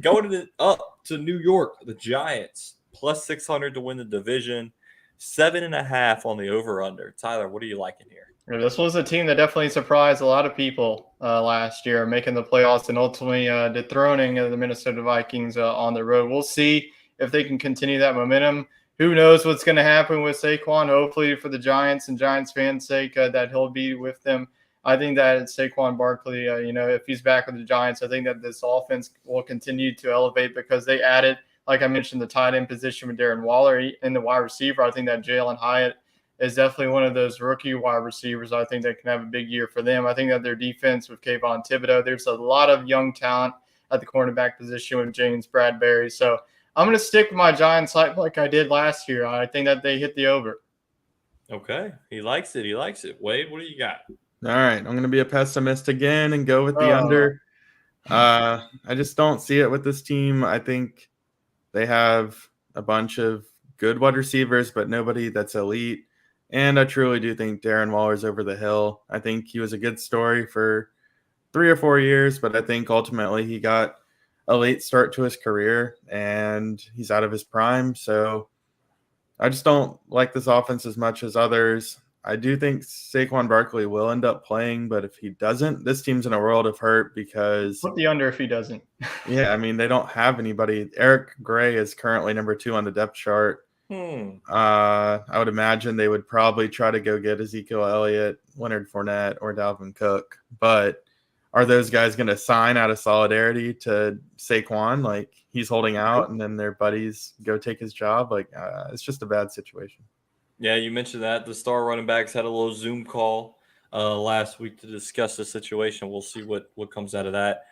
Going up to New York, the Giants plus 600 to win the division, 7.5 on the over/under. Tyler, what are you liking here? This was a team that definitely surprised a lot of people last year, making the playoffs and ultimately dethroning the Minnesota Vikings on the road. We'll see if they can continue that momentum. Who knows what's going to happen with Saquon? Hopefully for the Giants and Giants fans' sake that he'll be with them. I think that Saquon Barkley, if he's back with the Giants, I think that this offense will continue to elevate because they added, like I mentioned, the tight end position with Darren Waller in the wide receiver. I think that Jalen Hyatt is definitely one of those rookie wide receivers. I think that can have a big year for them. I think that their defense with Kayvon Thibodeau, there's a lot of young talent at the cornerback position with James Bradbury. So I'm going to stick with my Giants like I did last year. I think that they hit the over. Okay. He likes it. Wade, what do you got? All right. I'm going to be a pessimist again and go with the under. I just don't see it with this team. I think they have a bunch of good wide receivers, but nobody that's elite. And I truly do think Darren Waller's over the hill. I think he was a good story for 3 or 4 years, but I think ultimately he got a late start to his career and he's out of his prime. So I just don't like this offense as much as others. I do think Saquon Barkley will end up playing, but if he doesn't, this team's in a world of hurt because Put the under if he doesn't. yeah, I mean, they don't have anybody. Eric Gray is currently number 2 on the depth chart. I would imagine they would probably try to go get Ezekiel Elliott, Leonard Fournette, or Dalvin Cook. But are those guys going to sign out of solidarity to Saquon? Like he's holding out and then their buddies go take his job? Like it's just a bad situation. Yeah, you mentioned that. The star running backs had a little Zoom call last week to discuss the situation. We'll see what comes out of that.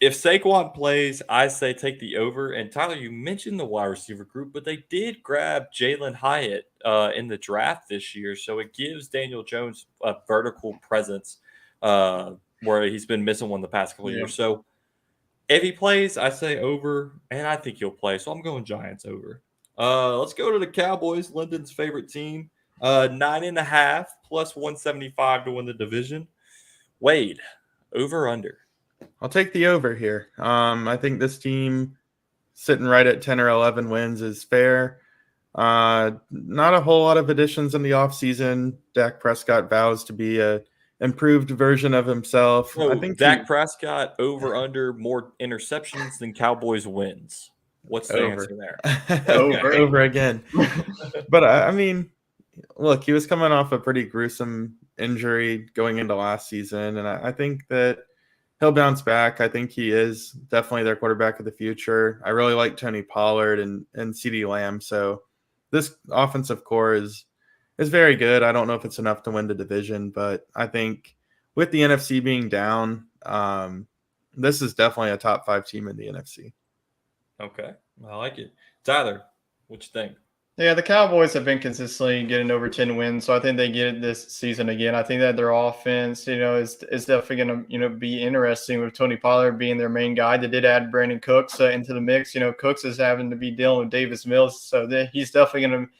If Saquon plays, I say take the over. And Tyler, you mentioned the wide receiver group, but they did grab Jalen Hyatt in the draft this year. So it gives Daniel Jones a vertical presence where he's been missing one the past couple of years. So if he plays, I say over, and I think he'll play. So I'm going Giants over. Let's go to the Cowboys, Lyndon's favorite team. 9.5 plus 175 to win the division. Wade, over under. I'll take the over here. I think this team sitting right at 10 or 11 wins is fair. Not a whole lot of additions in the offseason. Dak Prescott vows to be a improved version of himself. So I think Dak Prescott over under more interceptions than Cowboys wins. What's the answer there? over again. But I mean, look, he was coming off a pretty gruesome injury going into last season, and I think that he'll bounce back. I think he is definitely their quarterback of the future. I really like Tony Pollard and CeeDee Lamb. So this offensive core is very good. I don't know if it's enough to win the division, but I think with the NFC being down, this is definitely a top 5 team in the NFC. Okay, I like it. Tyler, what you think? Yeah, the Cowboys have been consistently getting over 10 wins, so I think they get it this season again. I think that their offense, is definitely going to, be interesting with Tony Pollard being their main guy. They did add Brandon Cooks into the mix. Cooks is having to be dealing with Davis Mills, so he's definitely going to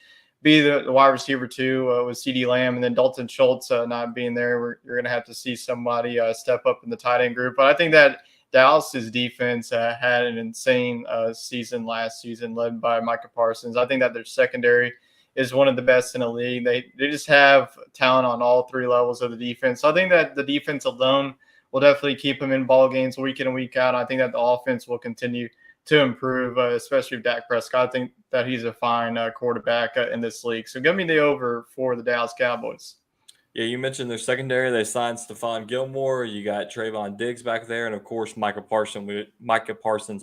be the wide receiver too with CeeDee Lamb, and then Dalton Schultz not being there. You're going to have to see somebody step up in the tight end group. But I think that Dallas's defense had an insane season last season, led by Micah Parsons. I think that their secondary is one of the best in the league. They just have talent on all 3 levels of the defense. So I think that the defense alone will definitely keep them in ball games week in and week out. I think that the offense will continue to improve, especially with Dak Prescott. I think that he's a fine quarterback in this league. So give me the over for the Dallas Cowboys. Yeah, you mentioned their secondary. They signed Stephon Gilmore. You got Trayvon Diggs back there, and of course Micah Parsons.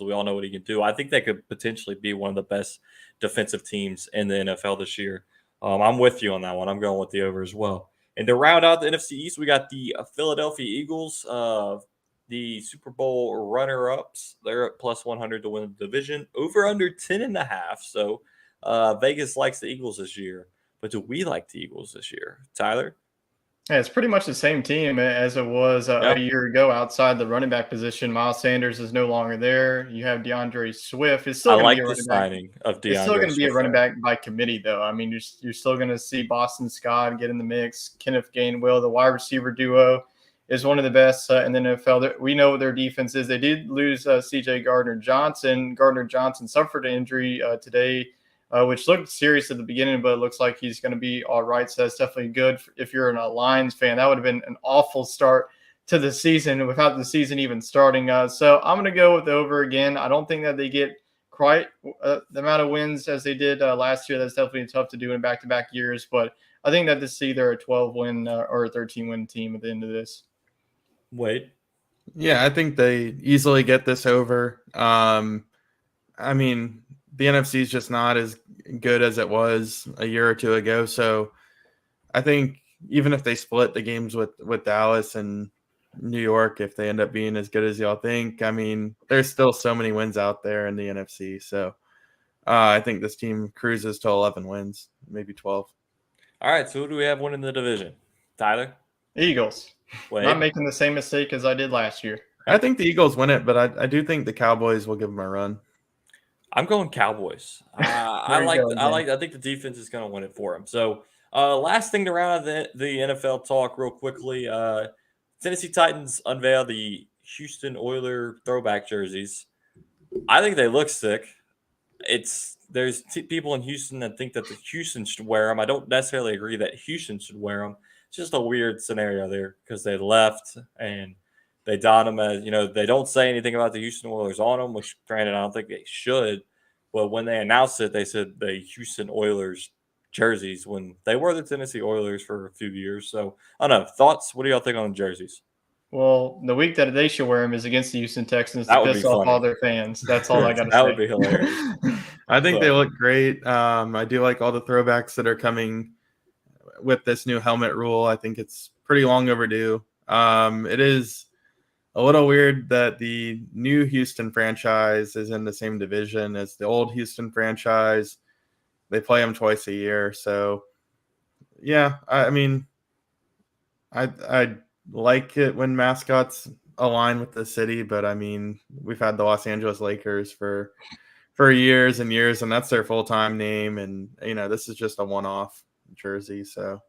We all know what he can do. I think they could potentially be one of the best defensive teams in the NFL this year. I'm with you on that one. I'm going with the over as well. And to round out the NFC East, we got the Philadelphia Eagles, the Super Bowl runner-ups. They're at plus 100 to win the division. Over under 10.5. So Vegas likes the Eagles this year. But do we like the Eagles this year? Tyler? Yeah, it's pretty much the same team as it was a year ago outside the running back position. Miles Sanders is no longer there. You have DeAndre Swift. It's still going to be a running signing of DeAndre. It's still going to be a running back by committee, though. I mean, you're still going to see Boston Scott get in the mix. Kenneth Gainwell, the wide receiver duo, is one of the best in the NFL. We know what their defense is. They did lose C.J. Gardner-Johnson. Gardner-Johnson suffered an injury today, which looked serious at the beginning, but it looks like he's going to be all right. So that's definitely good if you're a Lions fan. That would have been an awful start to the season without the season even starting. So I'm going to go with over again. I don't think that they get quite the amount of wins as they did last year. That's definitely tough to do in back-to-back years. But I think that this is either a 12-win or a 13-win team at the end of this. Wade? Yeah, I think they easily get this over. I mean, the NFC is just not as good as it was a year or two ago. So I think even if they split the games with Dallas and New York, if they end up being as good as y'all think, I mean, there's still so many wins out there in the NFC. So I think this team cruises to 11 wins, maybe 12. All right, so who do we have winning the division? Tyler? Eagles. Wade? Not making the same mistake as I did last year. I think the Eagles win it, but I do think the Cowboys will give them a run. I'm going Cowboys. I think the defense is going to win it for them. So, last thing to round out the NFL talk real quickly. Tennessee Titans unveil the Houston Oilers throwback jerseys. I think they look sick. There's people in Houston that think that the Houston should wear them. I don't necessarily agree that Houston should wear them. It's just a weird scenario there because they left and they don them as, they don't say anything about the Houston Oilers on them, which granted, I don't think they should. But when they announced it, they said the Houston Oilers jerseys when they were the Tennessee Oilers for a few years. So I don't know. Thoughts? What do y'all think on the jerseys? Well, the week that they should wear them is against the Houston Texans to piss off all their fans. That's all I got to say. That would be hilarious. I think they look great. I do like all the throwbacks that are coming with this new helmet rule. I think it's pretty long overdue. It is a little weird that the new Houston franchise is in the same division as the old Houston franchise. They play them twice a year. So, yeah, I mean, I like it when mascots align with the city, but I mean, we've had the Los Angeles Lakers for years and years, and that's their full-time name. And, this is just a one-off jersey. So,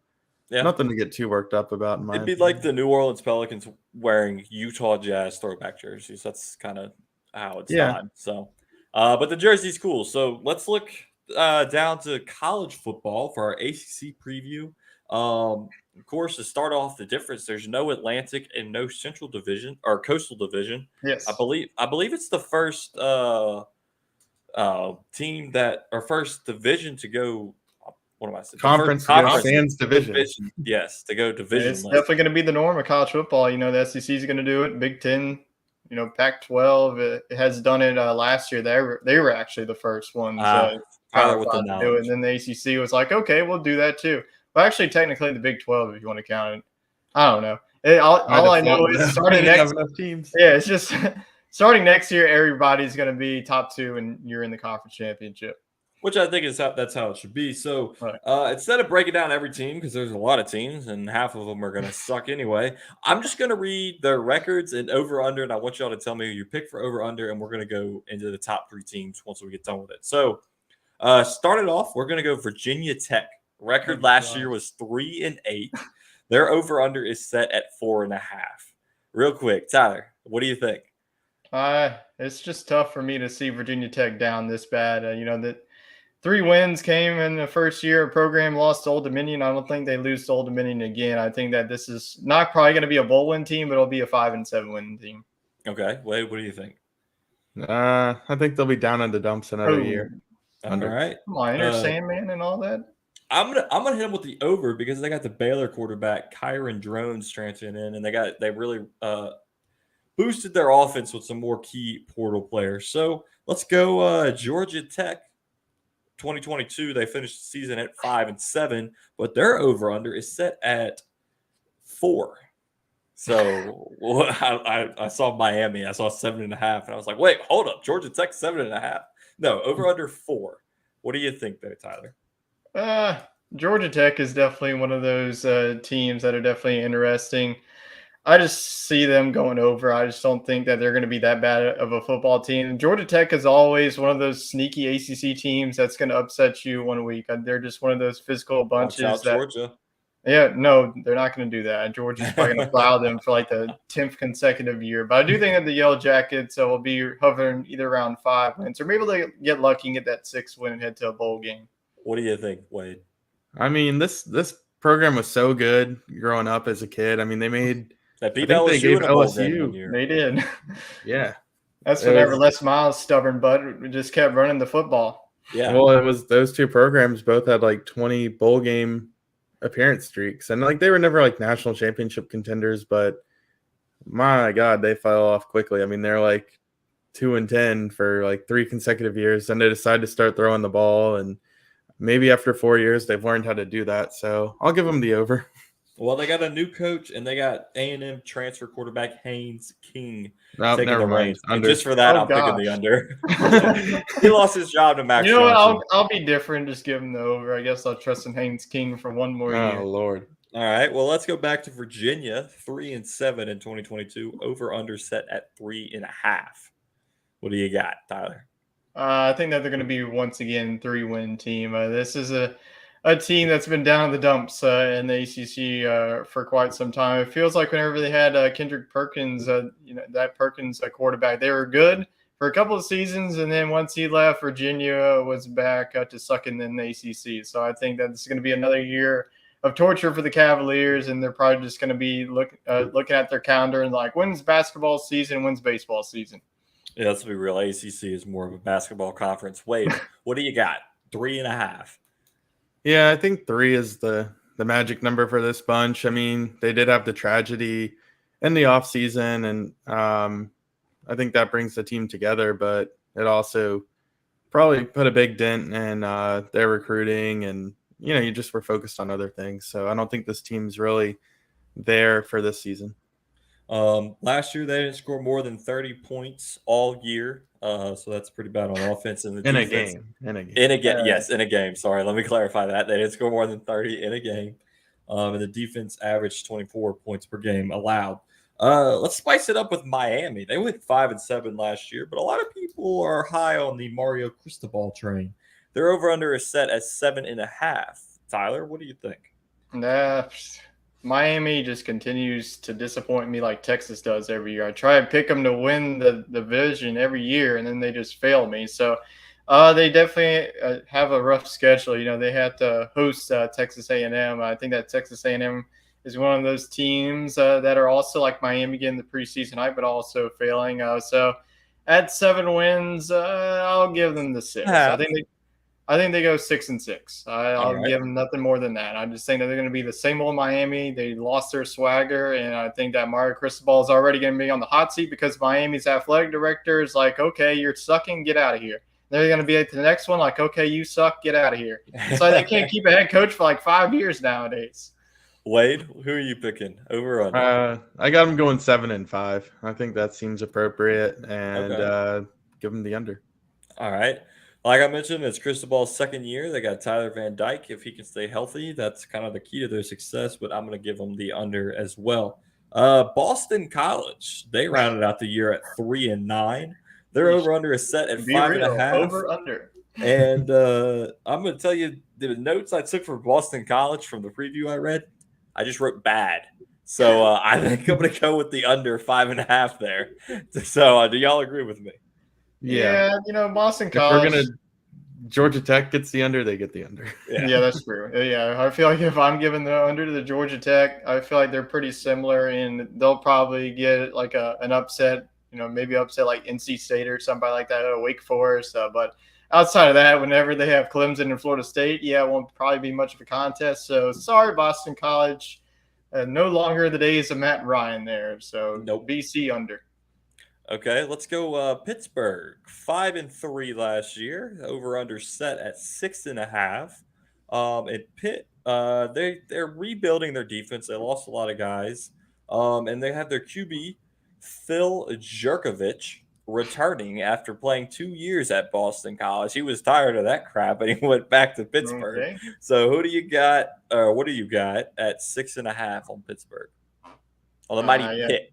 yeah, nothing to get too worked up about. It'd be like the New Orleans Pelicans wearing Utah Jazz throwback jerseys. That's kind of how it's done. So, but the jersey's cool. So let's look down to college football for our ACC preview. Of course, to start off the difference, there's no Atlantic and no Central Division or Coastal Division. Yes, I believe it's the first team first division to go. What am I saying? Conference sans division. Yes, to go division. It's definitely going to be the norm of college football. The SEC is going to do it. Big Ten, Pac-12. It has done it last year. They were actually the first ones. Tyler with the knowledge. Do it. And then the ACC was like, okay, we'll do that too. Well, actually, technically, the Big 12, if you want to count it. I don't know. All I know is starting next. Teams. Yeah, it's just starting next year. Everybody's going to be top two, and you're in the conference championship. Which I think that's how it should be. So instead of breaking down every team, because there's a lot of teams and half of them are going to suck anyway, I'm just going to read their records and over-under, and I want y'all to tell me who you pick for over-under, and we're going to go into the top three teams once we get done with it. So started off, we're going to go Virginia Tech. Record last year was 3-8. Their over-under is set at 4.5. Real quick, Tyler, what do you think? It's just tough for me to see Virginia Tech down this bad. That 3 wins came in the first year. A program lost to Old Dominion. I don't think they lose to Old Dominion again. I think that this is not probably going to be a bowl win team, but it'll be a 5-7 win team. Okay. Wade, what do you think? I think they'll be down in the dumps another Oh, year. All Under. right. come on, Enter Sandman and all that. I'm gonna hit them with the over because they got the Baylor quarterback Kyron Drones transferring in, and they really boosted their offense with some more key portal players. So let's go Georgia Tech. 2022, they finished the season at 5-7, but their over under is set at 4. So I saw Miami, I saw 7.5, and I was like, wait, hold up, Georgia Tech 7.5? No, over under 4. What do you think there, Tyler? Georgia Tech is definitely one of those teams that are definitely interesting. I just see them going over. I just don't think that they're going to be that bad of a football team. Georgia Tech is always one of those sneaky ACC teams that's going to upset you one week. They're just one of those physical bunches. Watch out, Georgia. Yeah, no, they're not going to do that. Georgia's probably going to plow them for like the 10th consecutive year. But I do think that the Yellow Jackets will be hovering either around 5 wins, or maybe they get lucky and get that 6th win and head to a bowl game. What do you think, Wade? I mean, this program was so good growing up as a kid. I mean, they beat LSU in a bowl game one year. They did. Yeah. That's whenever Les Miles' stubborn butt just kept running the football. Yeah. Well, it was those two programs both had like 20 bowl game appearance streaks, and like they were never like national championship contenders, but my God, they fell off quickly. I mean, they're like 2-10 for like 3 consecutive years, and they decided to start throwing the ball, and maybe after 4 years they've learned how to do that. So I'll give them the over. Well, they got a new coach, and they got A&M transfer quarterback Haynes King No, taking never the mind. reins. And just for that, I'm picking the under. He lost his job to Max. You know what? Johnson. I'll be different. Just give him the over. I guess I'll trust in Haynes King for one more year. Oh Lord. All right. Well, let's go back to Virginia. 3-7 in 2022. Over under set at 3.5. What do you got, Tyler? I think that they're going to be once again 3-win team. This is a team that's been down in the dumps in the ACC for quite some time. It feels like whenever they had Kendrick Perkins, that Perkins quarterback, they were good for a couple of seasons, and then once he left, Virginia was back to sucking in the ACC. So I think that this is going to be another year of torture for the Cavaliers, and they're probably just going to be looking at their calendar and like, when's basketball season, when's baseball season? Yeah, let's be real. ACC is more of a basketball conference. Wade, what do you got? 3.5. Yeah, I think 3 is the magic number for this bunch. I mean, they did have the tragedy in the offseason, and I think that brings the team together, but it also probably put a big dent in their recruiting, and, you just were focused on other things. So I don't think this team's really there for this season. Last year, they didn't score more than 30 points all year. So that's pretty bad on offense. And In a game. Yes, in a game. Sorry, let me clarify that. They didn't score more than 30 in a game. And the defense averaged 24 points per game allowed. Let's spice it up with Miami. They went 5-7 last year, but a lot of people are high on the Mario Cristobal train. Their over-under is set at 7.5. Tyler, what do you think? Miami just continues to disappoint me like Texas does every year. I try to pick them to win the division every year, and then they just fail me. So they definitely have a rough schedule. They had to host Texas A&M. I think that Texas A&M is one of those teams that are also like Miami getting the preseason hype, but also failing. So at 7 wins, I'll give them the 6. I think they go 6-6. I'll give them nothing more than that. I'm just saying that they're going to be the same old Miami. They lost their swagger, and I think that Mario Cristobal is already going to be on the hot seat because Miami's athletic director is like, okay, you're sucking, get out of here. They're going to be at the next one like, okay, you suck, get out of here. So they can't keep a head coach for like 5 years nowadays. Wade, who are you picking? Over or under? I got them going 7-5. I think that seems appropriate, and give them the under. All right. Like I mentioned, it's Cristobal's second year. They got Tyler Van Dyke. If he can stay healthy, that's kind of the key to their success, but I'm going to give them the under as well. Boston College, they rounded out the year at 3-9. Their over-under is set at 5.5. Over-under. And I'm going to tell you the notes I took for Boston College from the preview I read, I just wrote bad. So I think I'm going to go with the under 5.5 there. So do y'all agree with me? Yeah, Boston College. Georgia Tech gets the under, they get the under. Yeah, that's true. Yeah, I feel like if I'm giving the under to the Georgia Tech, I feel like they're pretty similar, and they'll probably get like an upset, maybe upset like NC State or somebody like that, or Wake Forest. But outside of that, whenever they have Clemson and Florida State, it won't probably be much of a contest. So sorry, Boston College. No longer the days of Matt Ryan there. So Nope. BC under. Okay, let's go Pittsburgh. 5-3 last year. Over under set at 6.5. And Pitt, they're rebuilding their defense. They lost a lot of guys. And they have their QB, Phil Jerkovich, returning after playing 2 years at Boston College. He was tired of that crap and he went back to Pittsburgh. Okay. So who do you got, or what do you got at 6.5 on Pittsburgh? On the mighty Pitt.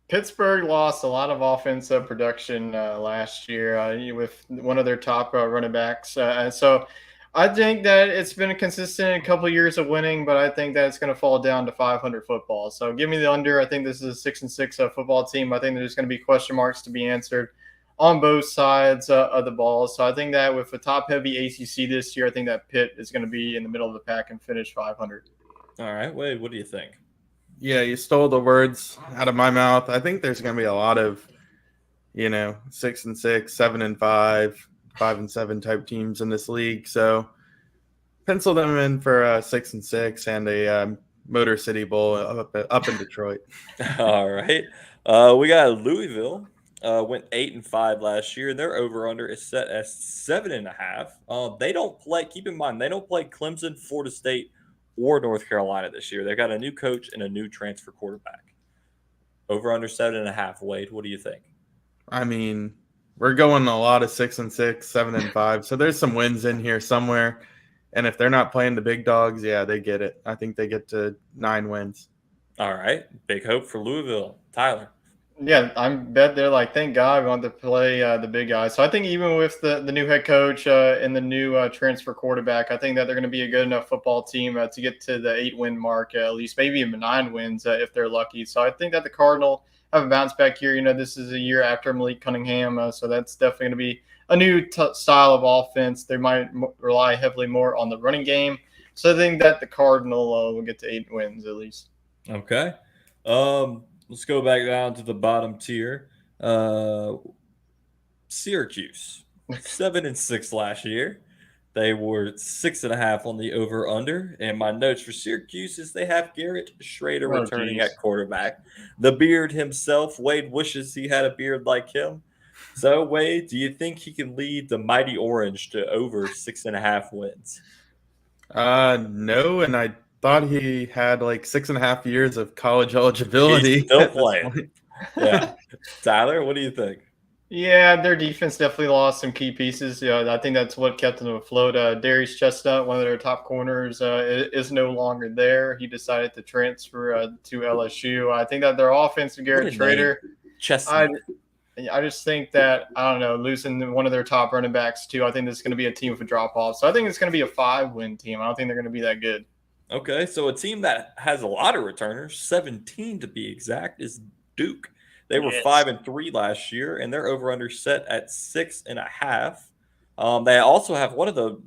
Pittsburgh lost a lot of offensive production last year with one of their top running backs. So I think that it's been consistent a couple of years of winning, but I think that it's going to fall down to 500 football. So give me the under. I think this is a 6-6 football team. I think there's going to be question marks to be answered on both sides of the ball. So I think that with a top-heavy ACC this year, I think that Pitt is going to be in the middle of the pack and finish 500. All right, Wade, what do you think? Yeah, you stole the words out of my mouth. I think there's going to be a lot of, 6-6, 7-5, 5-7 type teams in this league. So pencil them in for 6-6 and a Motor City Bowl up in Detroit. All right. We got Louisville. Went 8-5 last year. Their over-under is set at 7.5. They don't play. Keep in mind, they don't play Clemson, Florida State, or North Carolina this year. They got a new coach and a new transfer quarterback. Over under 7.5. Wade, what do you think? I mean, we're going a lot of 6-6, 7-5. So there's some wins in here somewhere. And if they're not playing the big dogs, they get it. I think they get to 9 wins. All right. Big hope for Louisville. Tyler. Yeah, I bet they're like, thank God we want to play the big guys. So I think even with the new head coach and the new transfer quarterback, I think that they're going to be a good enough football team to get to the 8-win mark, at least maybe even 9 wins if they're lucky. So I think that the Cardinal have a bounce back year. This is a year after Malik Cunningham, so that's definitely going to be a new style of offense. They might rely heavily more on the running game. So I think that the Cardinal will get to 8 wins at least. Okay. Let's go back down to the bottom tier. Syracuse, 7-6 last year. They were 6.5 on the over/under. And my notes for Syracuse is they have Garrett Schrader returning at quarterback. The beard himself, Wade wishes he had a beard like him. So, Wade, do you think he can lead the Mighty Orange to over 6.5 wins? No, and I thought he had like 6.5 years of college eligibility. He's still playing. Yeah. Tyler, what do you think? Yeah, their defense definitely lost some key pieces. I think that's what kept them afloat. Darius Chestnut, one of their top corners, is no longer there. He decided to transfer to LSU. I think that their offense, Garrett Schrader, Chestnut. I just think that, I don't know, losing one of their top running backs too, I think this is going to be a team with a drop-off. So I think it's going to be a 5-win team. I don't think they're going to be that good. Okay, so a team that has a lot of returners, 17 to be exact, is Duke. They were 5-3 last year, and their over/under set at 6.5. They also have one of the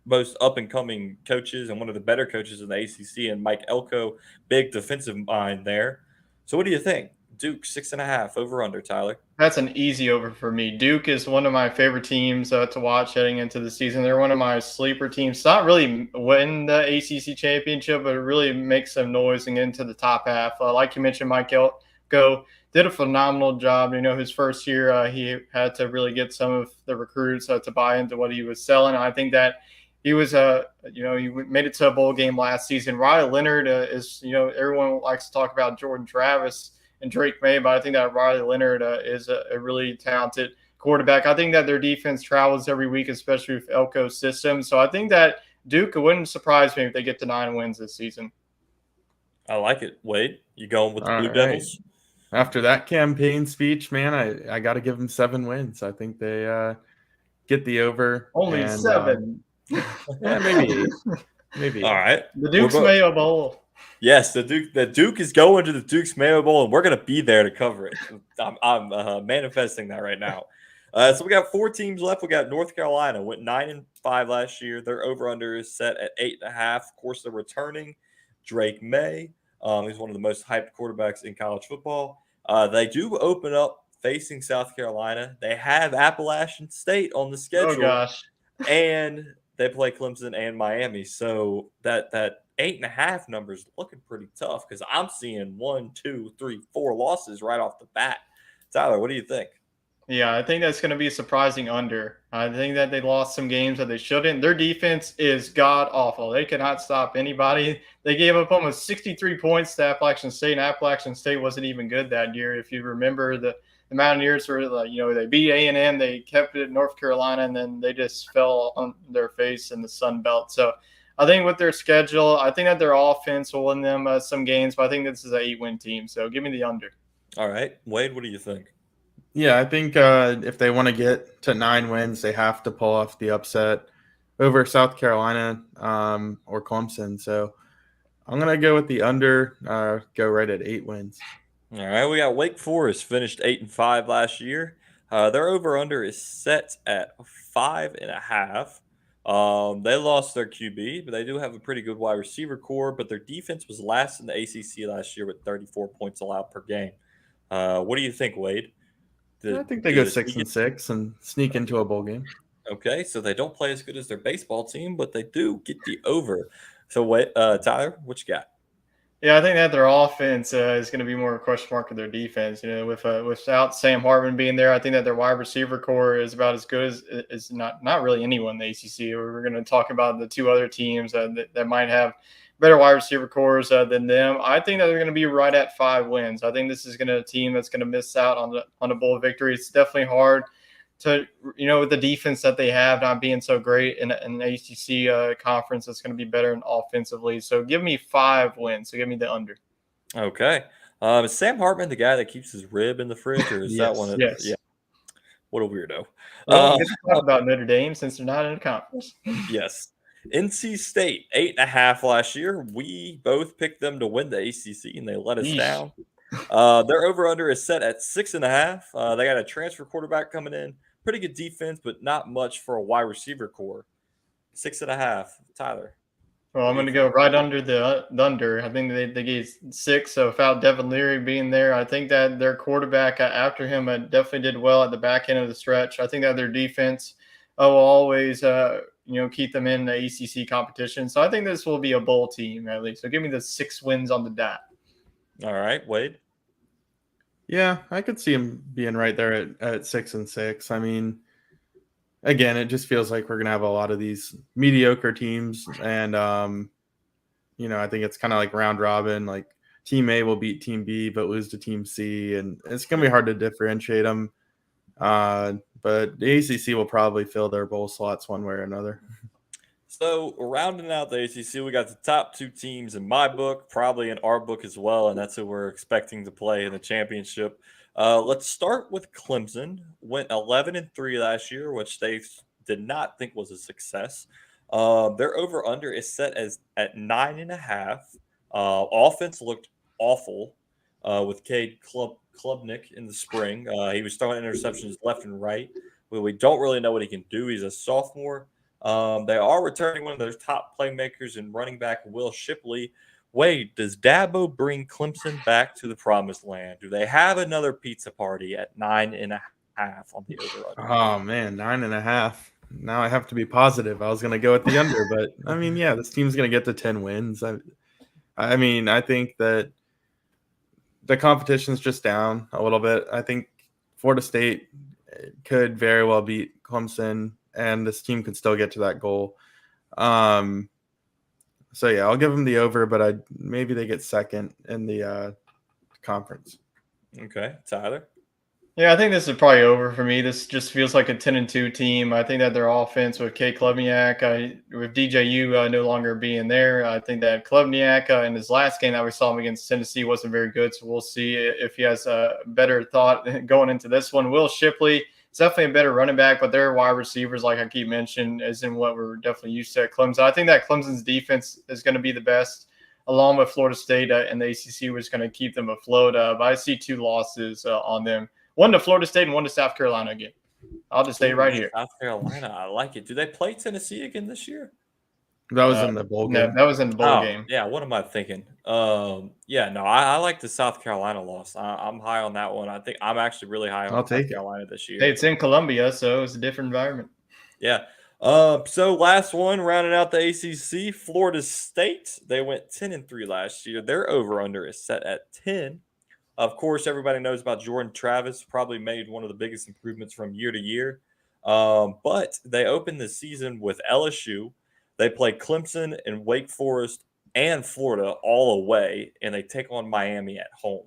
most up-and-coming coaches and one of the better coaches in the ACC, and Mike Elko, big defensive mind there. So what do you think? Duke, 6.5, over/under, Tyler. That's an easy over for me. Duke is one of my favorite teams to watch heading into the season. They're one of my sleeper teams. It's not really win the ACC championship, but it really makes some noise and get into the top half. Like you mentioned, Mike Elko did a phenomenal job. His first year, he had to really get some of the recruits to buy into what he was selling. I think that he was, he made it to a bowl game last season. Riley Leonard is, everyone likes to talk about Jordan Travis and Drake May, but I think that Riley Leonard is a really talented quarterback. I think that their defense travels every week, especially with Elko's system. So I think that Duke, it wouldn't surprise me if they get to 9 wins this season. I like it. Wade, you going with the Blue Devils? After that campaign speech, man, I got to give them 7 wins. I think they get the over. Only 7. Yeah, maybe 8. All right. The Duke's Mayo Bowl. Yes, the Duke is going to the Duke's Mayo Bowl, and we're going to be there to cover it. I'm manifesting that right now. So we got 4 teams left. We got North Carolina, went 9-5 last year. Their over/under is set at 8.5. Of course, they're returning Drake May. He's one of the most hyped quarterbacks in college football. They do open up facing South Carolina. They have Appalachian State on the Oh schedule, gosh. and they play Clemson and Miami. So that 8.5 number is looking pretty tough because I'm seeing 1, 2, 3, 4 losses right off the bat. Tyler, what do you think? Yeah, I think that's going to be a surprising under. I think that they lost some games that they shouldn't. Their defense is god awful. They cannot stop anybody. They gave up almost 63 points to Appalachian State, and Appalachian State wasn't even good that year. If you remember, the Mountaineers were like, they beat A&M, they kept it at North Carolina, and then they just fell on their face in the Sun Belt. So I think with their schedule, I think that their offense will win them some games, but I think this is an 8-win team. So give me the under. All right, Wade, what do you think? Yeah, I think if they want to get to 9 wins, they have to pull off the upset over South Carolina or Clemson. So I'm going to go with the under, go right at 8 wins. All right, we got Wake Forest finished 8-5 last year. Their over/under is set at 5.5. They lost their QB, but they do have a pretty good wide receiver core. But their defense was last in the ACC last year with 34 points allowed per game. What do you think, Wade? I think they go 6-6 and sneak into a bowl game. Okay, so they don't play as good as their baseball team, but they do get the over. So, wait, Tyler, what you got? Yeah, I think that their offense is going to be more of a question mark of their defense. Without Sam Hartman being there, I think that their wide receiver core is about as good as not really anyone in the ACC. We're going to talk about the 2 other teams that might have better wide receiver cores than them. I think that they're going to be right at 5 wins. I think this is going to a team that's going to miss out on a bowl victory. It's definitely hard to, with the defense that they have not being so great in the ACC conference, it's going to be better offensively. So give me 5 wins. So give me the under. Okay. Is Sam Hartman the guy that keeps his rib in the fridge, or is that one? Yes. Yeah. What a weirdo. Well, we get to talk about Notre Dame since they're not in a conference. Yes. NC State, 8.5 last year. We both picked them to win the ACC, and they let us down. Their over/under is set at 6.5. They got a transfer quarterback coming in. Pretty good defense, but not much for a wide receiver core. 6.5. Tyler. Well, I'm going to go right under the under. I think they gave 6. So without Devin Leary being there, I think that their quarterback after him definitely did well at the back end of the stretch. I think that their defense will always keep them in the ACC competition. So I think this will be a bowl team at least. So give me the 6 wins on the dot. All right, Wade. Yeah, I could see him being right there at 6-6. I mean, again, it just feels like we're going to have a lot of these mediocre teams. And, I think it's kind of like round robin. Like Team A will beat Team B, but lose to Team C. And it's going to be hard to differentiate them. But the ACC will probably fill their bowl slots one way or another. So rounding out the ACC, we got the top 2 teams in my book, probably in our book as well, and that's who we're expecting to play in the championship. Let's start with Clemson. Went 11-3 last year, which they did not think was a success. Their over/under is set at 9.5. Offense looked awful with Cade Klubnik in the spring. He was throwing interceptions left and right. We don't really know what he can do. He's a sophomore. They are returning one of their top playmakers in running back Will Shipley. Wade, does Dabo bring Clemson back to the promised land? Do they have another pizza party at 9.5 on the over/under? Oh man, 9.5. Now I have to be positive. I was going to go with the under, but I mean, yeah, this team's going to get to 10 wins. I mean, I think that the competition's just down a little bit. I think Florida State could very well beat Clemson, and this team could still get to that goal. So yeah, I'll give them the over, but maybe they get second in the conference. Okay, Tyler. Yeah, I think this is probably over for me. This just feels like a 10-2 team. I think that their offense with Cade Klubnik, with DJU no longer being there, I think that Klubnik in his last game that we saw him against Tennessee wasn't very good. So we'll see if he has a better thought going into this one. Will Shipley, it's definitely a better running back, but their wide receivers, like I keep mentioning, isn't what we're definitely used to at Clemson. I think that Clemson's defense is going to be the best, along with Florida State and the ACC, was going to keep them afloat. But I see 2 losses on them. 1 to Florida State and 1 to South Carolina again. I'll just stay right here. South Carolina, I like it. Do they play Tennessee again this year? That was in the bowl No, game. that was in the bowl Oh, game. yeah. What am I thinking? I like the South Carolina loss. I'm high on that one. I think I'm actually really high on I'll South take it. Carolina this year. Hey, it's in Columbia, so it's a different environment. Yeah. So last one, rounding out the ACC, Florida State. They went 10-3 last year. Their over/under is set at 10. Of course, everybody knows about Jordan Travis. Probably made one of the biggest improvements from year to year. But they opened the season with LSU. They play Clemson and Wake Forest and Florida all away, and they take on Miami at home.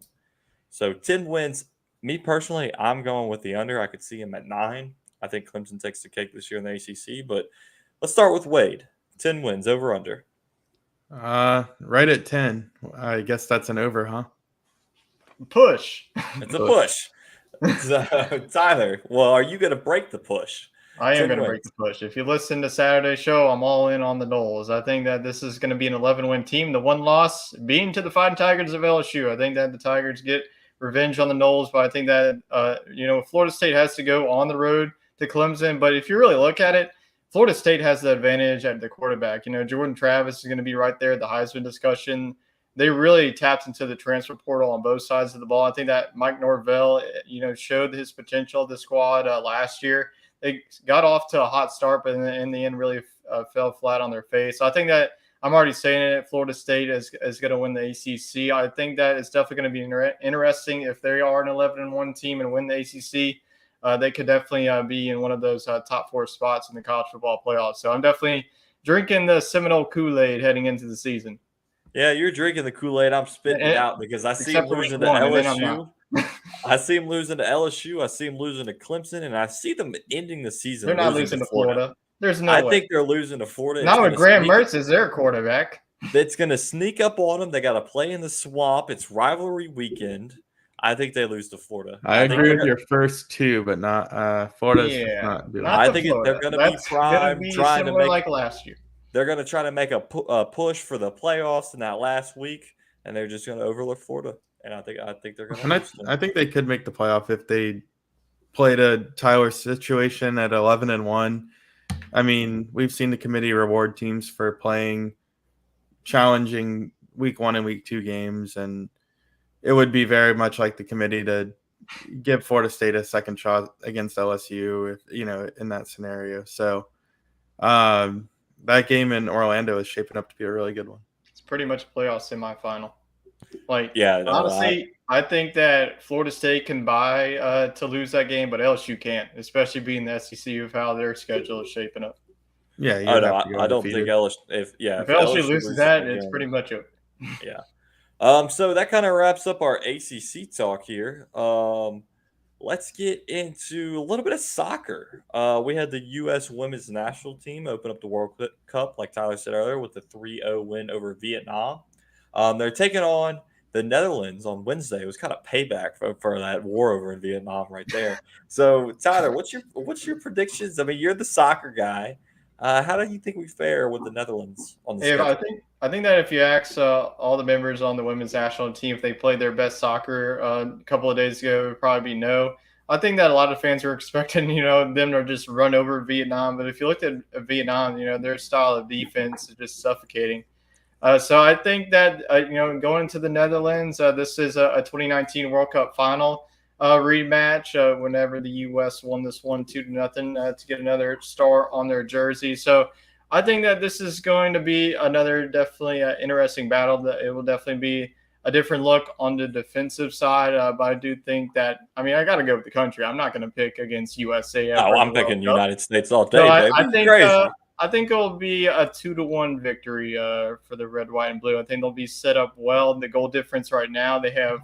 So 10 wins. Me personally, I'm going with the under. I could see him at 9. I think Clemson takes the cake this year in the ACC. But let's start with Wade. 10 wins, over/under. Right at 10. I guess that's an over, huh? Push. It's a push. So, Tyler, well, are you going to break the push? I am 10 going to break the push. If you listen to Saturday's show, I'm all in on the Noles. I think that this is going to be an 11-win team. The one loss being to the Fighting Tigers of LSU. I think that the Tigers get revenge on the Noles, but I think that Florida State has to go on the road to Clemson. But if you really look at it, Florida State has the advantage at the quarterback. Jordan Travis is going to be right there, the Heisman discussion. They really tapped into the transfer portal on both sides of the ball. I think that Mike Norvell, showed his potential of the squad last year. They got off to a hot start, but in the end really fell flat on their face. So I think that I'm already saying it, Florida State is going to win the ACC. I think that it's definitely going to be interesting if they are an 11-1 team and win the ACC. They could definitely be in one of those top 4 spots in the college football playoffs. So I'm definitely drinking the Seminole Kool-Aid heading into the season. Yeah, you're drinking the Kool-Aid. I'm spitting it out because I see him losing to LSU. I see him losing to LSU. I see him losing to Clemson, and I see them ending the season. They're not losing to Florida. There's no way. I think they're losing to Florida. Not with Graham Mertz as their quarterback. It's going to sneak up on them. They got to play in the swamp. It's rivalry weekend. I think they lose to Florida. I agree with your first two, but not Florida's. Yeah, I think they're going to be prime, trying to make like last year. They're going to try to make a push for the playoffs in that last week, and they're just going to overlook Florida. And I think they're going to. I think they could make the playoff if they played a Tyler situation at 11-1. I mean, we've seen the committee reward teams for playing challenging week 1 and week 2 games, and it would be very much like the committee to give Florida State a second shot against LSU, in that scenario. So that game in Orlando is shaping up to be a really good one. It's pretty much a playoff semifinal. Honestly, I think that Florida State can buy to lose that game, but LSU can't, especially being the SEC of how their schedule is shaping up. Yeah, I don't think LSU. If LSU loses that, it's pretty much over. Yeah. So that kind of wraps up our ACC talk here. Let's get into a little bit of soccer. We had the U.S. women's national team open up the World Cup, like Tyler said earlier, with a 3-0 win over Vietnam. They're taking on the Netherlands on Wednesday. It was kind of payback for that war over in Vietnam right there. So, Tyler, what's your predictions? I mean, you're the soccer guy. How do you think we fare with the Netherlands on the schedule? I think that if you ask all the members on the women's national team if they played their best soccer a couple of days ago, it would probably be no. I think that a lot of fans were expecting, them to just run over Vietnam. But if you looked at Vietnam, their style of defense is just suffocating. So I think that, going into the Netherlands, this is a 2019 World Cup final rematch whenever the U.S. won this 1-2-0 to get another star on their jersey. So I think that this is going to be another definitely interesting battle. It will definitely be a different look on the defensive side. But I do think that, I got to go with the country. I'm not going to pick against USA. I'm picking United States all day, baby. I think it will be a 2-1 victory for the red, white, and blue. I think they'll be set up well. The goal difference right now, they have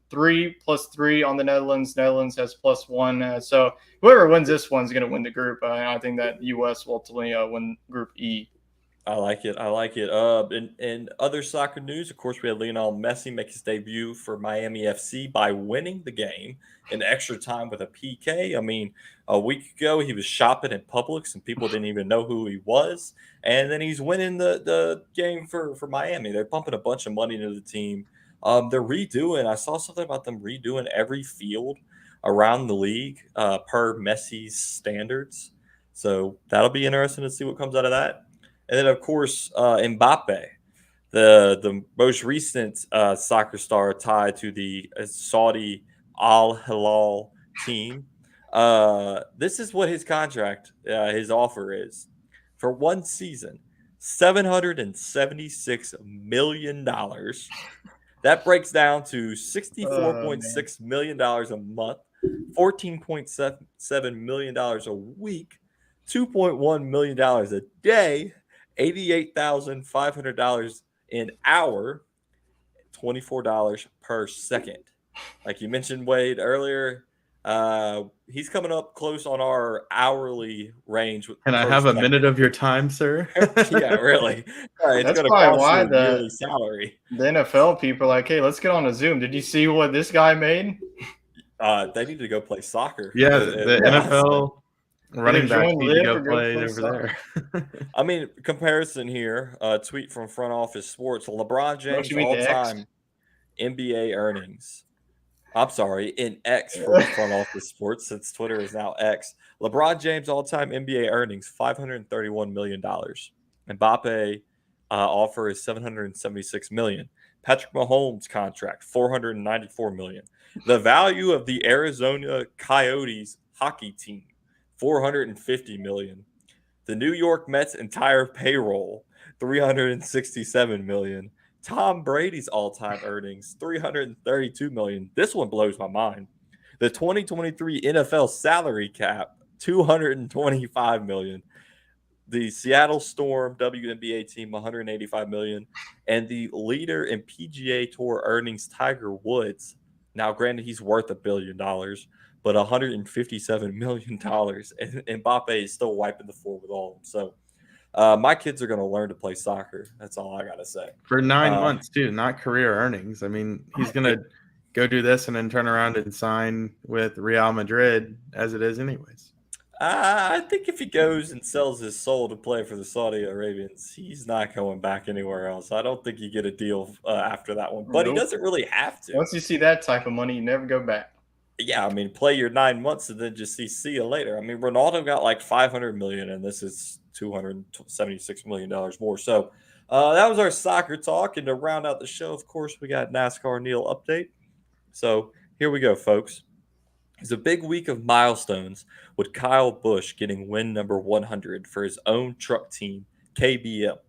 3 + 3 on the Netherlands. Netherlands has +1. So whoever wins this one's going to win the group. I think that the U.S. will ultimately win Group E. I like it. In other soccer news, of course, we had Lionel Messi make his debut for Miami FC by winning the game in extra time with a PK. A week ago, he was shopping in Publix and people didn't even know who he was. And then he's winning the game for Miami. They're pumping a bunch of money into the team. They're redoing. I saw something about them redoing every field around the league per Messi's standards. So that'll be interesting to see what comes out of that. And then, of course, Mbappe, the most recent soccer star tied to the Saudi Al Hilal team. This is what his contract, his offer is for one season: $776 million. That breaks down to $64.6 million a month, $14.7 million a week, $2.1 million a day, $88,500 an hour, $24 per second. Like you mentioned, Wade, earlier, he's coming up close on our hourly range. Can I have a minute of your time, sir? Yeah, really. It's That's going to probably cost why you a yearly salary. the NFL people are like, hey, let's get on a Zoom. Did you see what this guy made? They need to go play soccer. Yeah, the NFL running back join need to Live go or go play play over there. I mean, comparison here, tweet from Front Office Sports. LeBron James you mean the X? all-time NBA earnings. I'm sorry, in X for Front Office Sports, since Twitter is now X. LeBron James all-time NBA earnings, $531 million. Mbappe offer is $776 million. Patrick Mahomes contract, $494 million. The value of the Arizona Coyotes hockey team, $450 million. The New York Mets entire payroll, $367 million. Tom Brady's all-time earnings, $332 million. This one blows my mind. The 2023 NFL salary cap, $225 million. The Seattle Storm WNBA team, $185 million. And the leader in PGA Tour earnings, Tiger Woods. Now, granted, he's worth $1 billion, but $157 million. And Mbappe is still wiping the floor with all of them. So my kids are going to learn to play soccer. That's all I got to say. For 9 months, too, not career earnings. I mean, he's going to go do this and then turn around and sign with Real Madrid as it is anyways. I think if he goes and sells his soul to play for the Saudi Arabians, he's not going back anywhere else. I don't think you get a deal after that one, but he doesn't really have to. Once you see that type of money, you never go back. Yeah, I mean, play your 9 months and then just see you later. I mean, Ronaldo got like $500 million, and this is $276 million more. So that was our soccer talk. And to round out the show, of course, we got NASCAR Neil update. So here we go, folks. It's a big week of milestones with Kyle Busch getting win number 100 for his own truck team, KBM.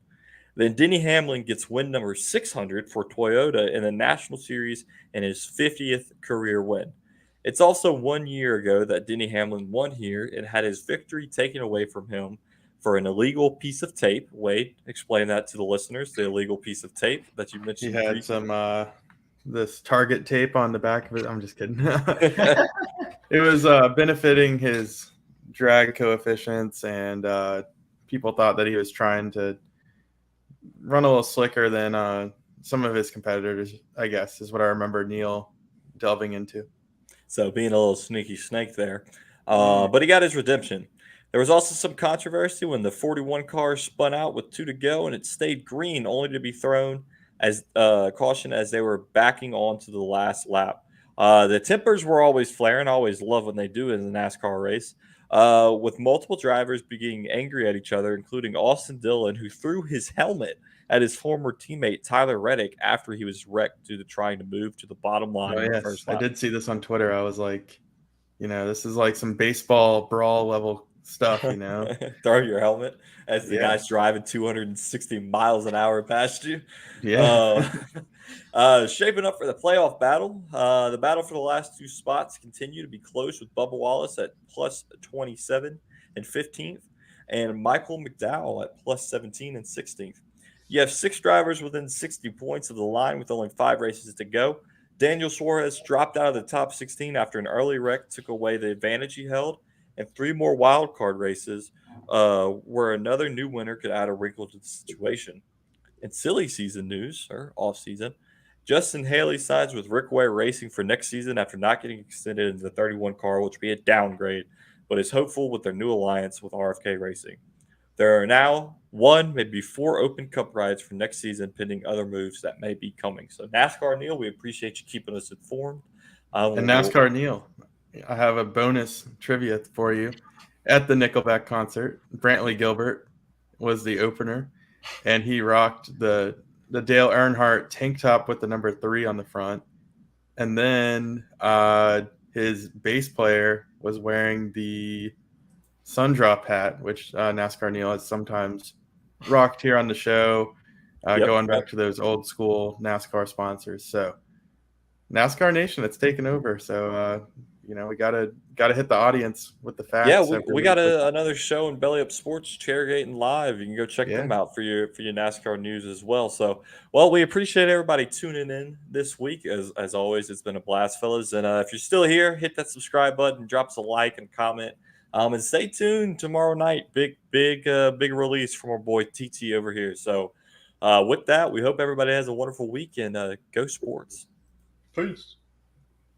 Then Denny Hamlin gets win number 600 for Toyota in the National Series and his 50th career win. It's also 1 year ago that Denny Hamlin won here and had his victory taken away from him for an illegal piece of tape. Wade, explain that to the listeners, the illegal piece of tape that you mentioned. He had some this Target tape on the back of it. I'm just kidding. It was benefiting his drag coefficients, and people thought that he was trying to run a little slicker than some of his competitors, I guess, is what I remember Neil delving into. So being a little sneaky snake there. But he got his redemption. There was also some controversy when the 41 car spun out with 2 to go, and it stayed green only to be thrown as caution as they were backing onto the last lap. The tempers were always flaring. I always love when they do it in the NASCAR race, with multiple drivers being angry at each other, including Austin Dillon, who threw his helmet at his former teammate Tyler Reddick after he was wrecked due to trying to move to the bottom line. Oh, yes. First lap. I did see this on Twitter. I was like, this is like some baseball brawl level stuff, Throw your helmet as the guy's driving 260 miles an hour past you. Yeah. Shaping up for the playoff battle. The battle for the last 2 spots continue to be close, with Bubba Wallace at plus 27 and 15th, and Michael McDowell at plus 17 and 16th. You have 6 drivers within 60 points of the line with only 5 races to go. Daniel Suarez dropped out of the top 16 after an early wreck took away the advantage he held, and 3 more wild card races where another new winner could add a wrinkle to the situation. In silly season news, or off season, Justin Haley signs with Rick Ware Racing for next season after not getting extended into the 31 car, which would be a downgrade, but is hopeful with their new alliance with RFK Racing. There are now 1, maybe 4 Open Cup rides for next season, pending other moves that may be coming. So NASCAR Neil, we appreciate you keeping us informed. And NASCAR Neil, I have a bonus trivia for you. At the Nickelback concert, Brantley Gilbert was the opener, and he rocked the Dale Earnhardt tank top with the number 3 on the front. And then his bass player was wearing the Sundrop hat, which NASCAR Neil has sometimes rocked here on the show, going back to those old school NASCAR sponsors. So NASCAR Nation, it's taken over. So we gotta hit the audience with the facts. Yeah, we got another show in Belly Up Sports, Chairgating Live. You can go check them out for your NASCAR news as well. So, we appreciate everybody tuning in this week. As always, it's been a blast, fellas. And if you're still here, hit that subscribe button, drop us a like and comment. And stay tuned tomorrow night. Big release from our boy TT over here. So, with that, we hope everybody has a wonderful week and go sports. Peace.